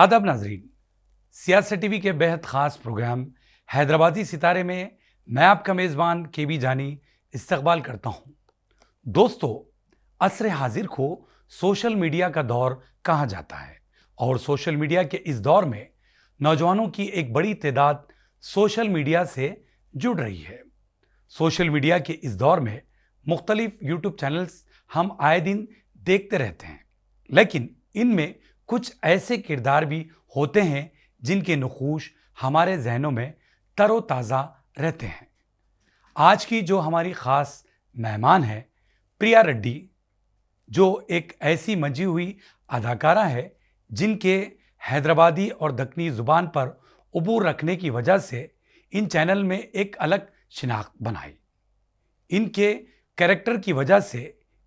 आदाब नाजरीन, सियासत टीवी के बेहद ख़ास प्रोग्राम हैदराबादी सितारे में मैं आपका मेज़बान KB जानी इस्तकबाल करता हूँ। दोस्तों, असर हाजिर को सोशल मीडिया का दौर कहा जाता है और सोशल मीडिया के इस दौर में नौजवानों की एक बड़ी तादाद सोशल मीडिया से जुड़ रही है। सोशल मीडिया के इस दौर में मुख्तलिफ यूट्यूब चैनल्स हम आए दिन देखते रहते हैं, लेकिन इनमें कुछ ऐसे किरदार भी होते हैं जिनके नखूश हमारे जहनों में तरोताज़ा रहते हैं। आज की जो हमारी ख़ास मेहमान है प्रिया रेड्डी, जो एक ऐसी मंजी हुई अदाकारा है जिनके हैदराबादी और दक्कनी ज़ुबान पर उबूर रखने की वजह से इन चैनल में एक अलग शिनाख्त बनाई। इनके कैरेक्टर की वजह से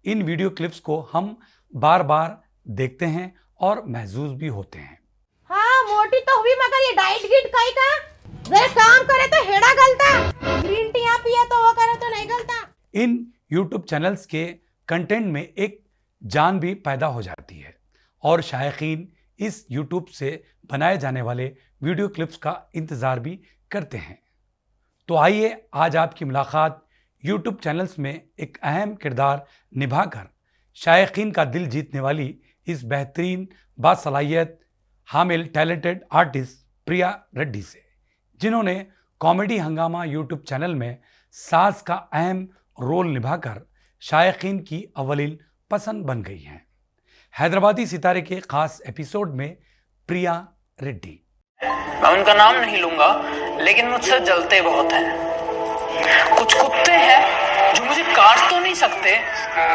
इन वीडियो क्लिप्स को हम बार बार देखते हैं और महसूस भी होते हैं। हाँ, मोटी तो हुई मगर ये डाइट गिट कहीं का जरा काम करे तो हेड़ा गलता, ग्रीन टी आप पिए तो वो करे तो नहीं गलता। इन यूट्यूब चैनल्स के कंटेंट में एक जान भी पैदा हो जाती है और शायकीन इस यूट्यूब से बनाए जाने वाले वीडियो क्लिप्स का इंतज़ार भी करते हैं। तो आइए आज आपकी मुलाकात यूट्यूब चैनल्स में एक अहम किरदार निभाकर शायकीन का दिल जीतने वाली इस बेहतरीन बासलाहियत हामिल टैलेंटेड आर्टिस्ट प्रिया रेड्डी से, जिन्होंने कॉमेडी हंगामा यूट्यूब चैनल में सास का अहम रोल निभाकर शायकीन की अव्वलीन पसंद बन गई हैं। हैदराबादी सितारे के खास एपिसोड में प्रिया रेड्डी। मैं उनका नाम नहीं लूंगा, लेकिन मुझसे जलते बहुत हैं। कुछ कुत्ते हैं जो मुझे काट तो नहीं सकते,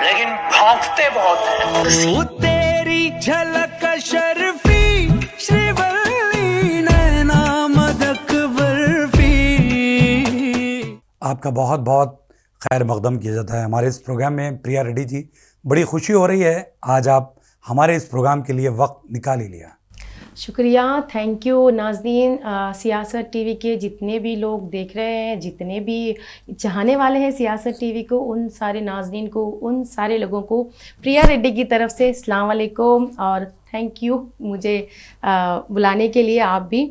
लेकिन भौंकते बहुत हैं। तेरी झलक शर्फी श्रीवल्ली नैना मदक बर्फी। आपका बहुत बहुत खैर मकदम किया जाता है हमारे इस प्रोग्राम में। प्रिया रेड्डी जी, बड़ी खुशी हो रही है आज आप हमारे इस प्रोग्राम के लिए वक्त निकाल ही लिया। शुक्रिया, थैंक यू नाज़रीन। सियासत टीवी के जितने भी लोग देख रहे हैं, जितने भी चाहने वाले हैं सियासत टीवी को, उन सारे नाज़रीन को, उन सारे लोगों को प्रिया रेड्डी की तरफ से अस्सलाम वालेकुम और थैंक यू मुझे बुलाने के लिए। आप भी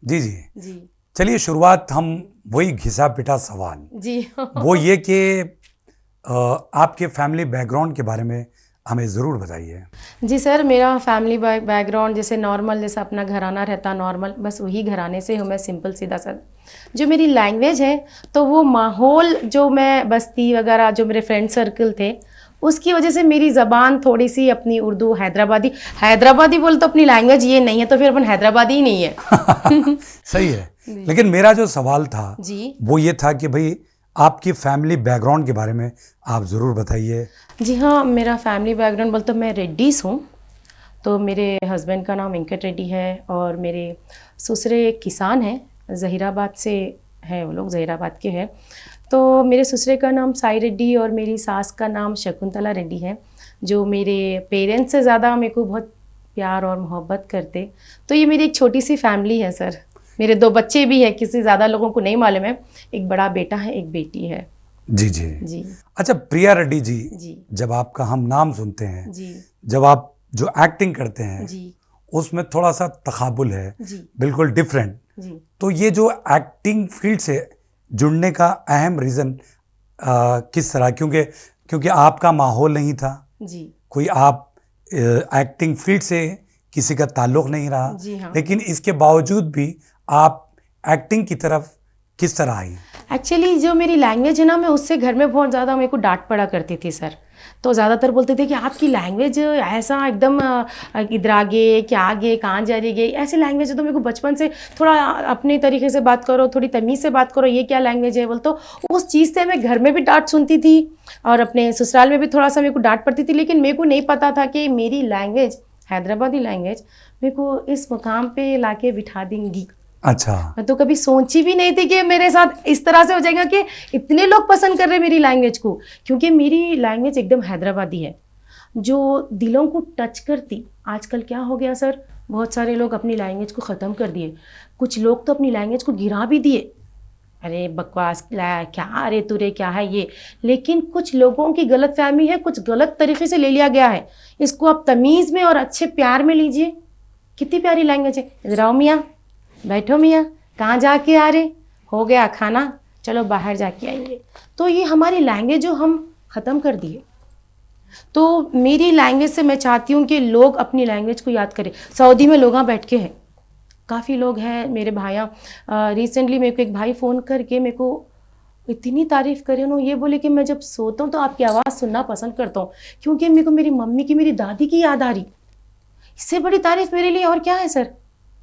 जी जी जी चलिए, शुरुआत हम वही घिसा पिटा सवाल जी वो ये कि आपके फैमिली बैकग्राउंड के बारे में हमें ज़रूर बताइए। जी सर, मेरा फैमिली बैकग्राउंड जैसे नॉर्मल, जैसे अपना घराना रहता नॉर्मल, बस वही घराने से हूँ मैं, सिंपल सीधा सर। जो मेरी लैंग्वेज है तो वो माहौल जो मैं बस्ती वगैरह जो मेरे फ्रेंड सर्कल थे उसकी वजह से मेरी ज़बान थोड़ी सी अपनी उर्दू हैदराबादी बोल तो अपनी लैंग्वेज ये नहीं है तो फिर अपन हैदराबादी ही नहीं है। सही है, लेकिन मेरा जो सवाल था जी वो ये था कि भाई आपकी फैमिली बैकग्राउंड के बारे में आप ज़रूर बताइए। जी हाँ, मेरा फैमिली बैकग्राउंड बोल तो मैं रेड्डीज़ हूँ। तो मेरे हस्बैंड का नाम वेंकट रेड्डी है और मेरे ससुरे एक किसान हैं, ज़हीराबाद से है, वो लोग ज़हीराबाद के हैं। तो मेरे ससुरे का नाम साई रेड्डी और मेरी सास का नाम शकुंतला रेड्डी है, जो मेरे पेरेंट्स से ज़्यादा मेरे को बहुत प्यार और मोहब्बत करते। तो ये मेरी एक छोटी सी फैमिली है सर। मेरे 2 बच्चे भी हैं, किसी ज़्यादा लोगों को नहीं मालूम है, एक बड़ा बेटा है, एक बेटी है। जी जी जी अच्छा प्रिया रेड्डी जी, जी जब आपका हम नाम सुनते हैं, जी जब आप जो एक्टिंग करते हैं जी उसमें थोड़ा सा तकाबुल है, जी बिल्कुल डिफरेंट। जी तो ये जो एक्टिंग फील्ड से जुड़ने का अहम रीज़न किस तरह, क्योंकि आपका माहौल नहीं था, जी कोई आप एक्टिंग फील्ड से किसी का ताल्लुक़ नहीं रहा, जी हाँ। लेकिन इसके बावजूद भी आप एक्टिंग की तरफ किस तरह आई? एक्चुअली जो मेरी लैंग्वेज है ना, मैं उससे घर में बहुत ज़्यादा मेरे को डांट पड़ा करती थी सर। तो ज़्यादातर बोलते थे कि आपकी लैंग्वेज ऐसा एकदम इधर आगे क्या आगे कहाँ जा रही है, ऐसी लैंग्वेज है। तो मेरे को बचपन से थोड़ा अपने तरीके से बात करो, थोड़ी तमीज़ से बात करो, ये क्या लैंग्वेज है बोल। तो उस चीज़ से मैं घर में भी डांट सुनती थी और अपने ससुराल में भी थोड़ा सा मेरे को डांट पड़ती थी, लेकिन मेरे को नहीं पता था कि मेरी लैंग्वेज हैदराबादी लैंग्वेज मेरे को इस मुकाम पे लाके बिठा देंगी। अच्छा, मैं तो कभी सोची भी नहीं थी कि मेरे साथ इस तरह से हो जाएगा कि इतने लोग पसंद कर रहे हैं मेरी लैंग्वेज को, क्योंकि मेरी लैंग्वेज एकदम हैदराबादी है जो दिलों को टच करती। आजकल क्या हो गया सर, बहुत सारे लोग अपनी लैंग्वेज को ख़त्म कर दिए, कुछ लोग तो अपनी लैंग्वेज को गिरा भी दिए, अरे बकवास क्या, अरे तुरे क्या है ये। लेकिन कुछ लोगों की गलत फहमी है, कुछ गलत तरीके से ले लिया गया है। इसको आप तमीज़ में और अच्छे प्यार में लीजिए, कितनी प्यारी लैंग्वेज है। इधर आओ मियाँ, बैठो मियाँ, कहाँ जाके आ रहे, हो गया खाना, चलो बाहर जाके आएंगे। तो ये हमारी लैंग्वेज जो हम ख़त्म कर दिए। तो मेरी लैंग्वेज से मैं चाहती हूँ कि लोग अपनी लैंग्वेज को याद करें। सऊदी में लोग यहाँ बैठ के हैं, काफ़ी लोग हैं मेरे भाइयाँ। रिसेंटली मेरे को एक भाई फ़ोन करके मेरे को इतनी तारीफ़ करे, उन्होंने ये बोले कि मैं जब सोता हूँ तो आपकी आवाज़ सुनना पसंद करता हूँ, क्योंकि मेरे को मेरी मम्मी की, मेरी दादी की याद आ रही। इससे बड़ी तारीफ़ मेरे लिए और क्या है सर।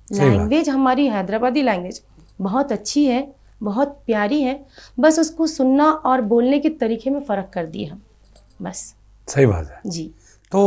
लैंग्वेज हमारी हैदराबादी लैंग्वेज बहुत अच्छी है, बहुत प्यारी है, बस उसको सुनना और बोलने के तरीके में फ़र्क कर दिए हम, बस। सही बात है जी तो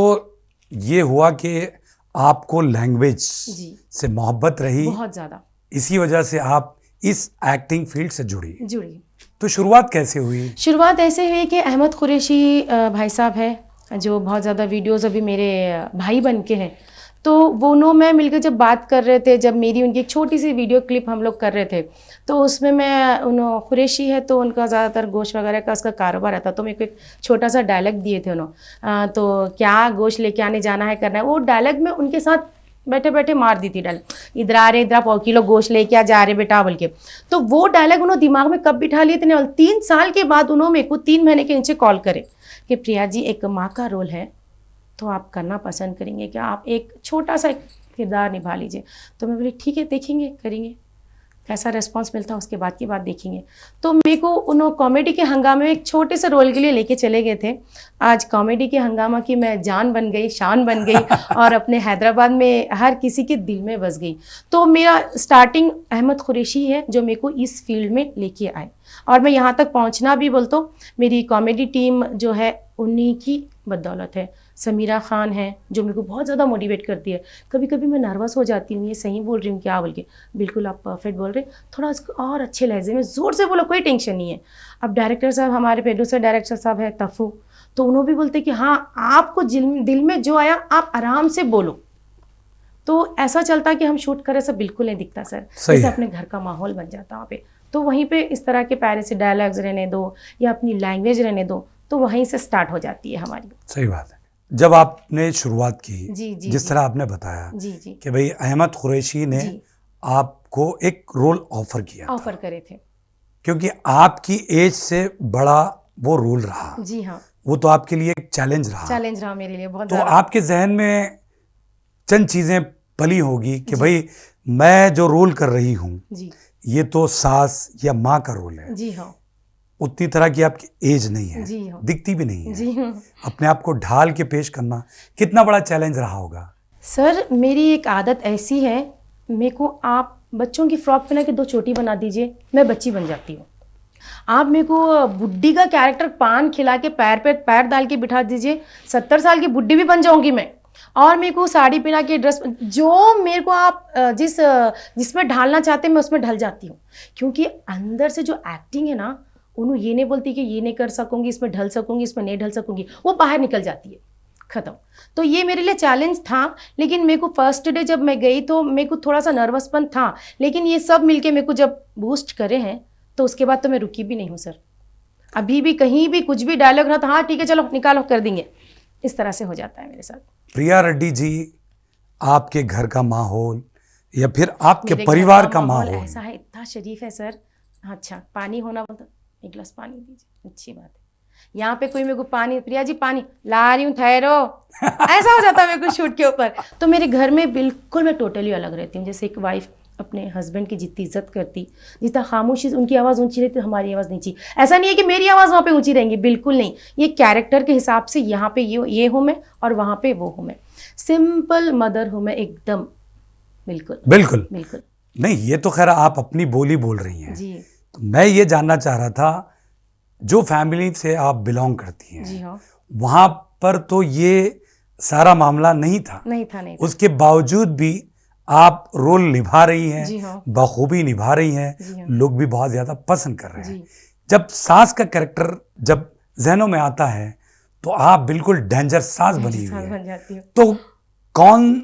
ये हुआ कि आपको लैंग्वेज जी से मोहब्बत रही, बहुत ज़्यादा इसी वजह से आप इस एक्टिंग फील्ड से जुड़ी। जुड़ी। तो शुरुआत कैसे हुई? शुरुआत ऐसे हुई कि अहमद कुरैशी भाई साहब है, जो बहुत ज़्यादा वीडियोज़ अभी मेरे भाई बन के हैं, तो वो उन्हों मैं मिलकर जब बात कर रहे थे, जब मेरी उनकी एक छोटी सी वीडियो क्लिप हम लोग कर रहे थे, तो उसमें मैं उन्होंने कुरैशी है तो उनका ज़्यादातर गोश्त वगैरह का उसका कारोबार रहता, तो मेरे को एक छोटा सा डायलॉग दिए थे उन्होंने, तो क्या गोश्त लेके आने जाना है, करना है, वो डायलॉग में उनके साथ बैठे बैठे मार दी थी डायलॉग, इधर आ रहे, इधर आप 1 किलो गोश्त लेके आ जा रहे बेटा बोल के। तो वो डायलॉग उन्होंने दिमाग में कब बिठा लिए थे, 3 साल के बाद उन्होंने मेरे को 3 महीने के नीचे कॉल करे कि प्रिया जी एक माँ का रोल है तो आप करना पसंद करेंगे क्या, आप एक छोटा सा किरदार निभा लीजिए। तो मैं बोली ठीक है, देखेंगे, करेंगे, कैसा रिस्पांस मिलता है उसके बाद की बात देखेंगे। तो मेरे को उन्होंने कॉमेडी के हंगामे में एक छोटे से रोल के लिए लेके चले गए थे। आज कॉमेडी के हंगामा की मैं जान बन गई, शान बन गई और अपने हैदराबाद में हर किसी के दिल में बस गई। तो मेरा स्टार्टिंग अहमद कुरैशी है जो मेरे को इस फील्ड में लेके आए, और मैं यहाँ तक पहुँचना भी बोल तो मेरी कॉमेडी टीम जो है उन्हीं की बदौलत है। समीरा खान है जो मेरे को बहुत ज़्यादा मोटिवेट करती है। कभी कभी मैं नर्वस हो जाती हूँ, ये सही बोल रही हूँ क्या बोल के, बिल्कुल आप परफेक्ट बोल रहे, थोड़ा उसको और अच्छे लहजे में ज़ोर से बोलो, कोई टेंशन नहीं है। अब डायरेक्टर साहब, हमारे प्रोड्यूसर डायरेक्टर साहब है तफू, तो उन्होंने भी बोलते कि हाँ आपको दिल में जो आया आप आराम से बोलो। तो ऐसा चलता कि हम शूट करें सब बिल्कुल नहीं दिखता सर, जैसे अपने घर का माहौल बन जाता वहाँ पे। तो वहीं पे इस तरह के प्यारे से डायलॉग्स रहने दो या अपनी लैंग्वेज रहने दो, तो वहीं से स्टार्ट हो जाती है हमारी। सही बात है। जब आपने शुरुआत की, जी जी जिस तरह आपने बताया जी जी कि भाई अहमद कुरैशी ने जी आपको एक रोल ऑफर किया था, ऑफर करे थे, क्योंकि आपकी एज से बड़ा वो रोल रहा, जी हाँ, वो तो आपके लिए एक चैलेंज रहा। चैलेंज रहा मेरे लिए बहुत तो ज़्यादा। आपके जहन में चंद चीजें पली होगी कि भाई मैं जो रोल कर रही हूँ जी ये तो सास या माँ का रोल है, जी हाँ उतनी तरह की आपकी एज नहीं है, जी हाँ दिखती भी नहीं है, जी हाँ। अपने आप को ढाल के पेश करना कितना बड़ा चैलेंज रहा होगा? सर मेरी एक आदत ऐसी है, मेरे को आप बच्चों की फ्रॉक पहना के 2 चोटी बना दीजिए, मैं बच्ची बन जाती हूँ। आप मेरे को बुड्ढी का कैरेक्टर पान खिला के पैर पे पैर डाल के बिठा दीजिए, 70 साल की बुड्ढी भी बन जाऊंगी मैं। और मेरे को साड़ी पहना के ड्रेस, जो मेरे को आप जिसमें ढालना चाहते हैं मैं उसमें ढल जाती हूँ, क्योंकि अंदर से जो एक्टिंग है ना, उन्होंने ये नहीं बोलती कि ये नहीं कर सकूंगी, इसमें ढल सकूंगी, इसमें नहीं ढल सकूंगी, वो बाहर निकल जाती है, ख़त्म। तो ये मेरे लिए चैलेंज था, लेकिन मेरे को फर्स्ट डे जब मैं गई तो मेरे को थोड़ा सा नर्वसपन था, लेकिन ये सब मिलके मेरे को जब बूस्ट करे हैं तो उसके बाद तो मैं रुकी भी नहीं हूँ सर। अभी भी कहीं भी कुछ भी डायलॉग रहा था, हाँ ठीक है चलो निकालो कर देंगे, इस तरह से हो जाता है मेरे साथ। प्रिया रेड्डी जी, आपके घर का माहौल या फिर आपके मेरे घर परिवार का माहौल ऐसा है, इतना शरीफ है सर। अच्छा पानी होना बोलता, 1 गिलास पानी दीजिए, अच्छी बात है। यहाँ पे कोई मेरे को पानी, प्रिया जी पानी ला रही हूँ ठहरो, ऐसा हो जाता है मेरे को शूट के ऊपर। तो मेरे घर में बिल्कुल मैं टोटली अलग रहती हूँ। जैसे एक वाइफ अपने हस्बैंड की जितनी इज्जत करती, जितना खामोशी उनकी आवाज़ ऊंची रहती, हमारी आवाज़ नीची। ऐसा नहीं है कि मेरी आवाज़ वहाँ पे ऊंची रहेंगी, बिल्कुल नहीं। ये कैरेक्टर के हिसाब से यहाँ पे ये हूँ मैं और वहाँ पे वो हूँ मैं। सिंपल मदर हूँ मैं एकदम, बिल्कुल बिल्कुल बिल्कुल। नहीं, ये तो खैर आप अपनी बोली बोल रही हैं। जी तो मैं ये जानना चाह रहा था, जो फैमिली से आप बिलोंग करती हैं, जी हाँ, वहाँ पर तो ये सारा मामला नहीं था, नहीं था नहीं था। उसके बावजूद भी आप रोल निभा रही हैं, जी हाँ बखूबी निभा रही हैं, जी हाँ लोग भी बहुत ज्यादा पसंद कर रहे हैं। जी। जब सास का कैरेक्टर जब जहनों में आता है तो आप बिल्कुल डेंजर सास बनी हुई सास है, बन जाती हूँ। तो कौन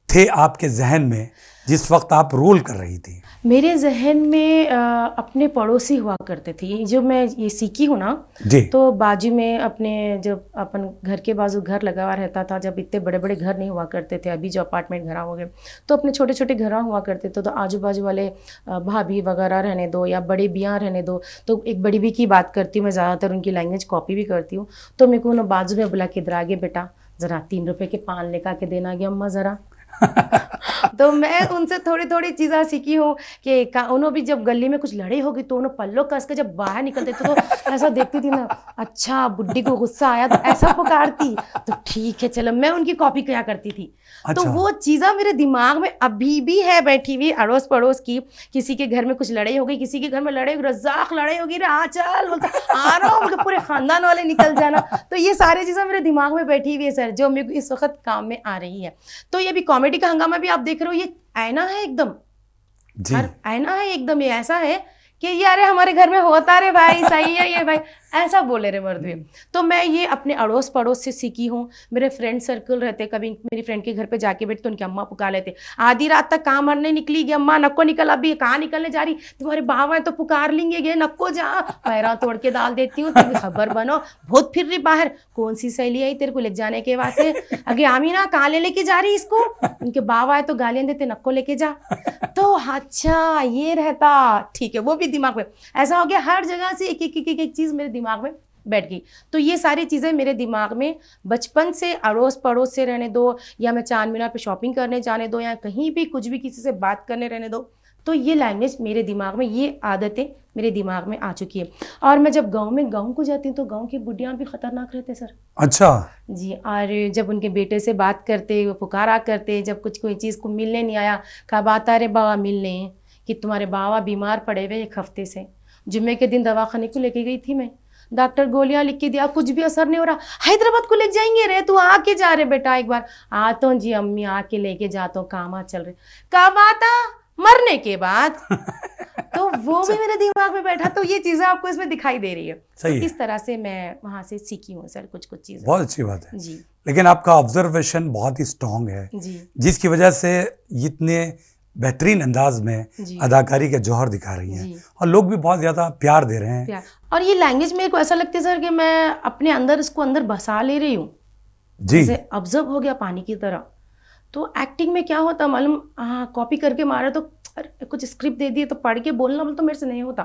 थे आपके जहन में जिस वक्त आप रोल कर रही थी? मेरे जहन में अपने पड़ोसी हुआ करते थे। ये जो मैं ये सीखी हूँ ना, जी। तो बाजू में अपने जब अपन घर के बाजू घर लगा हुआ रहता था, जब इतने बड़े बड़े घर नहीं हुआ करते थे, अभी जो अपार्टमेंट घर हो गए, तो अपने छोटे छोटे घर हुआ करते थे। तो आजू बाजू वाले भाभी वगैरह रहने दो या बड़े बियाँ रहने दो, तो एक बड़ी भी की बात करती हूँ मैं, ज़्यादातर उनकी लैंग्वेज कॉपी भी करती हूँ। तो मेरे को ना बाजू में बुला के इधर आगे बेटा ज़रा 3 रुपए के पान लेकर के देना गया अम्मा ज़रा। तो मैं उनसे थोड़ी थोड़ी चीज़ें सीखी हूँ कि उन्होंने भी जब गली में कुछ लड़ाई होगी तो उन्होंने पल्लो कस के जब बाहर निकलते थे तो ऐसा देखती थी ना, अच्छा बुड्ढी को गुस्सा आया तो ऐसा पुकारती, तो ठीक है चलो, मैं उनकी कॉपी किया करती थी। तो अच्छा। वो चीज़ें मेरे दिमाग में अभी भी है बैठी हुई, अड़ोस पड़ोस की, किसी के घर में कुछ लड़ाई हो गई, किसी के घर में लड़ाई, रज़ाक लड़ाई होगी रे, हाँ चल बोलता आ रहा हूँ, पूरे खानदान वाले निकल जाना। तो ये सारी चीज़ें मेरे दिमाग में बैठी हुई है सर, जो मेरे को इस वक्त काम में आ रही है। तो ये भी कॉमेडी का हंगामा भी आप देख रहे हो, ये आईना है एकदम जी। हर आईना है एकदम, ये ऐसा है कि ये अरे हमारे घर में होता रे भाई, सही है ये भाई, ऐसा बोले रे मर्द भी। तो मैं ये अपने अड़ोस पड़ोस से सीखी हूँ। मेरे फ्रेंड सर्कल रहते, कभी मेरी फ्रेंड के घर पे जाके बैठे तो उनकी अम्मा पुकार लेते, आधी रात तक काम मरने निकली गई अम्मा, नको निकल, अभी कहाँ निकलने जा रही, तुम्हारे बाबा है तो पुकार लेंगे, गे नको जा, पैरा तोड़ के डाल देती हूँ, तुम खबर बनो, बहुत फिर रही बाहर, कौन सी सहेली आई तेरे को ले जाने के वास्ते, अगे आमीना कहाँ लेके जा रही इसको, उनके बाबा है तो गालियां देते, नको लेके जा। तो अच्छा ये रहता, ठीक है, वो भी दिमाग में ऐसा हो गया, हर जगह से एक एक एक एक, एक चीज़ मेरे दिमाग में बैठ गई। तो ये सारी चीज़ें मेरे दिमाग में बचपन से, अड़ोस पड़ोस से रहने दो, या मैं चांद मीनार पे शॉपिंग करने जाने दो, या कहीं भी कुछ भी किसी से बात करने रहने दो, तो ये लैंग्वेज मेरे दिमाग में, ये आदतें मेरे दिमाग में आ चुकी है। और मैं जब गाँव को जाती हूँ तो गाँव की बुढ़ियाँ भी खतरनाक रहते सर। अच्छा जी। और जब उनके बेटे से बात करते, वो पुकारा करते, जब कुछ कोई चीज़ को मिलने नहीं आया, कब आता रे बाबा मिलने, कि तुम्हारे बाबा बीमार पड़े हुए 1 हफ्ते से, जुम्मे के दिन दवाखाने को लेके गई थी मैं, डॉक्टर गोलियां लिख के दिया, कुछ भी असर नहीं हो रहा, हैदराबाद को लेके जाएंगे रे, तू आके जा रे बेटा एक बार। आता हूँ जी अम्मी, आके लेके जाता हूँ, काम चल रहे, कब आता, मरने के बाद। तो वो भी मेरे दिमाग में बैठा। तो ये चीज़ें आपको इसमें दिखाई दे रही है। सही तो है। इस तरह से मैं वहाँ से सीखी हूँ सर कुछ चीज़ें। बहुत अच्छी बात है जी लेकिन आपका ऑब्जर्वेशन बहुत ही स्ट्रांग है, जी जिसकी वजह से इतने बेहतरीन अंदाज में जी अदाकारी के जौहर दिखा रही हैं जी। और लोग भी बहुत ज़्यादा प्यार दे रहे हैं। प्यार। और ये लैंग्वेज मेरे को ऐसा लगता है सर कि मैं अपने अंदर इसको अंदर बसा ले रही हूँ, जी जैसे ऑब्जर्व हो गया पानी की तरह। तो एक्टिंग में क्या होता मालूम, हाँ कॉपी करके मारा तो कुछ स्क्रिप्ट दे दिए तो पढ़ के बोलना बोल तो मेरे से नहीं होता,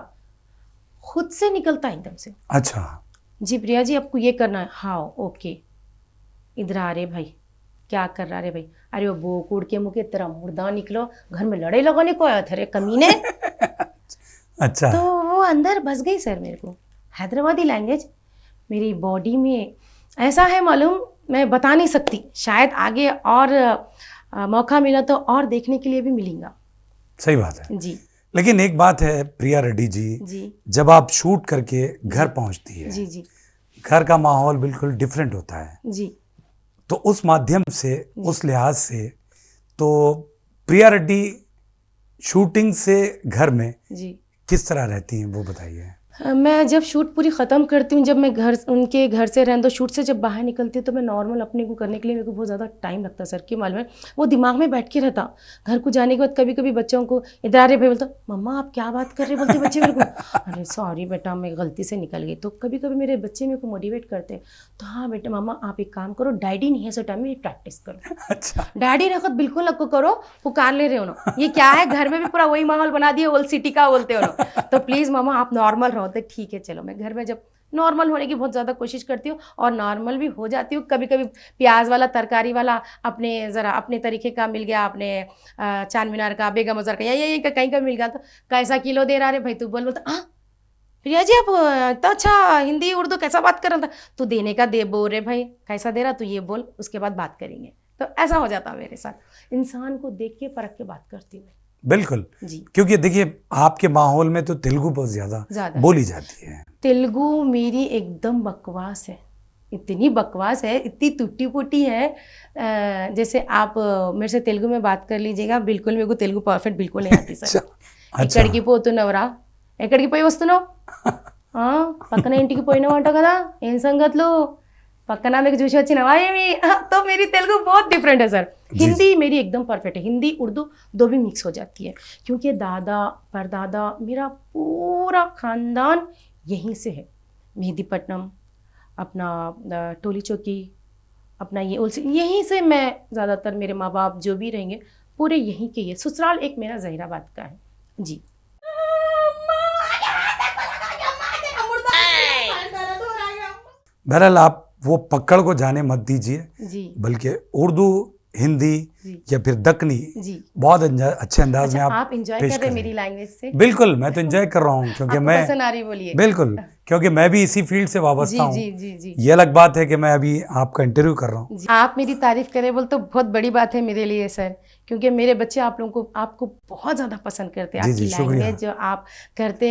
खुद से निकलता एकदम से। अच्छा जी प्रिया जी आपको ये करना है, हाँ ओके, इधर आ रे भाई, क्या कर रहा रे भाई, अरे वो बोकुड़ के मुँह के तेरा मुर्दा निकलो, घर में लड़ाई लगाने को आया था रे कमीने। अच्छा तो वो अंदर बस गई सर मेरे को। हैदराबादी लैंग्वेज मेरी बॉडी में ऐसा है मालूम, मैं बता नहीं सकती, शायद आगे और मौका मिला तो और देखने के लिए भी मिलेगा। सही बात है। जी लेकिन एक बात है प्रिया रेड्डी जी, जी जब आप शूट करके घर पहुंचती है, जी जी घर का माहौल बिल्कुल डिफरेंट होता है, जी तो उस माध्यम से, उस लिहाज से, तो प्रिया रेड्डी शूटिंग से घर में जी किस तरह रहती हैं वो बताइए। मैं जब शूट पूरी ख़त्म करती हूँ, जब मैं उनके घर से रहने दो, शूट से जब बाहर निकलती हूँ तो मैं नॉर्मल अपने को करने के लिए मेरे को बहुत ज़्यादा टाइम लगता सर, कि मालूम है वो दिमाग में बैठ के रहता। घर को जाने के बाद कभी कभी बच्चों को इधर आ रहे भाई, बोलता मम्मा आप क्या बात कर रहे बोलते बच्चे मेरे को, अरे सॉरी बेटा मैं गलती से निकल गई। तो कभी कभी मेरे बच्चे मेरे को मोटिवेट करते, तो हाँ बेटा मम्मा आप एक काम करो, डैडी नहीं है सो टाइम में प्रैक्टिस करो। अच्छा डैडी रखत बिल्कुल आपको करो, पुकार ले रहे हो ना, ये क्या है घर में भी पूरा वही माहौल बना दिया, ओल्ड सिटी का बोलते हो ना, तो प्लीज़ मामा आप नॉर्मल रहो। तो ठीक है चलो, मैं घर में जब नॉर्मल होने की बहुत ज़्यादा कोशिश करती हूँ और नॉर्मल भी हो जाती हूँ। कभी कभी प्याज वाला तरकारी वाला अपने ज़रा अपने तरीके का मिल गया, अपने चांद मीनार का, बेगम बाजार का, या कहीं का मिल गया, तो कैसा किलो दे रहा रे भाई, तू बोल बोलता हाँ प्रिया जी आप तो अच्छा हिंदी उर्दू कैसा बात कर रहा था, तू देने का दे, बोल रे भाई कैसा दे रहा तू ये बोल, उसके बाद बात करेंगे। तो ऐसा हो जाता मेरे साथ, इंसान को देख के परख के बात करती हूँ बिल्कुल जी। क्योंकि देखिए आपके माहौल में तो तेलुगु बहुत ज्यादा बोली जाती है। तेलुगु मेरी एकदम बकवास है, इतनी बकवास है, इतनी टूटी फूटी है, जैसे आप मेरे से तेलुगु में बात कर लीजिएगा, बिल्कुल मेरे को तेलुगु परफेक्ट बिल्कुल नहीं आती सर। ఇక్కడికి పోతున్నవరా, ఎక్కడికి పోయి వస్తున్నావు, పక్కన ఇంటికి పోయినావు అంట కదా, ఏం సంగతులు, पक्का में చూసి వచ్చినవా ఏమి तो मेरी तेलुगु बहुत डिफरेंट है सर। हिंदी मेरी एकदम परफेक्ट है, हिंदी उर्दू दो भी मिक्स हो जाती है क्योंकि दादा परदादा मेरा पूरा खानदान यहीं से है। मेहदीपट्टनम, अपना टोली चौकी, अपना ये उलसी, यहीं से मैं ज़्यादातर मेरे माँ बाप जो भी रहेंगे पूरे यहीं के ही है। ससुराल एक मेरा जहीराबाद का है जी। बहरहाल आप वो पकड़ को जाने मत दीजिए, जी बल्कि उर्दू, हिंदी जी या फिर दक्कनी जी। बहुत अच्छे अंदाज में अच्छा, आप आप इंजॉय पेश कर रहे हैं कर रहे मेरी हैं। लैंग्वेज से? बिल्कुल, मैं तो एंजॉय कर रहा हूँ क्योंकि आपको मैं पसंद आ रही, बोलिए। बिल्कुल, क्योंकि मैं भी इसी फील्ड से वाबस्ता जी हूँ। जी जी जी। ये अलग बात है कि मैं अभी आपका इंटरव्यू कर रहा हूँ। जी, आप मेरी तारीफ करें बोल तो बहुत बड़ी बात है मेरे लिए सर, क्योंकि मेरे बच्चे आप लोगों को आपको बहुत ज़्यादा पसंद करते हैं। जी, आपकी जी, शुक्रिया। लैंग्वेज जो आप करते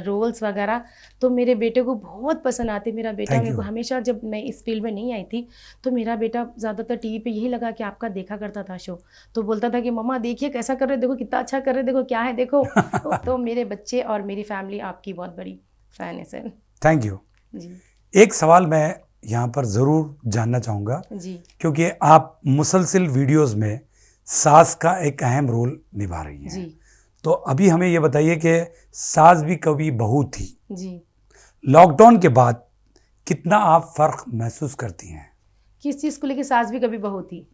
रोल्स वगैरह तो मेरे बेटे को बहुत पसंद आते। मेरा बेटा Thank मेरे को you. हमेशा, जब मैं इस फील्ड में नहीं आई थी तो मेरा बेटा ज़्यादातर टीवी पे यही लगा कि आपका देखा करता था शो, तो बोलता था कि मम्मा देखिए कैसा कर रहे, देखो कितना अच्छा कर रहे, देखो क्या है देखो। तो मेरे बच्चे और मेरी फैमिली आपकी बहुत बड़ी फ़ैन है सर। Thank you. जी एक सवाल मैं यहाँ पर ज़रूर जानना चाहूँगा, जी क्योंकि आप मुसलसिल वीडियोस में सास का एक अहम रोल निभा रही हैं। जी तो अभी हमें ये बताइए कि सास भी कभी बहू थी, जी। लॉकडाउन के बाद कितना आप फ़र्क महसूस करती हैं? किस चीज़ को लेके? सास भी कभी बहू थी,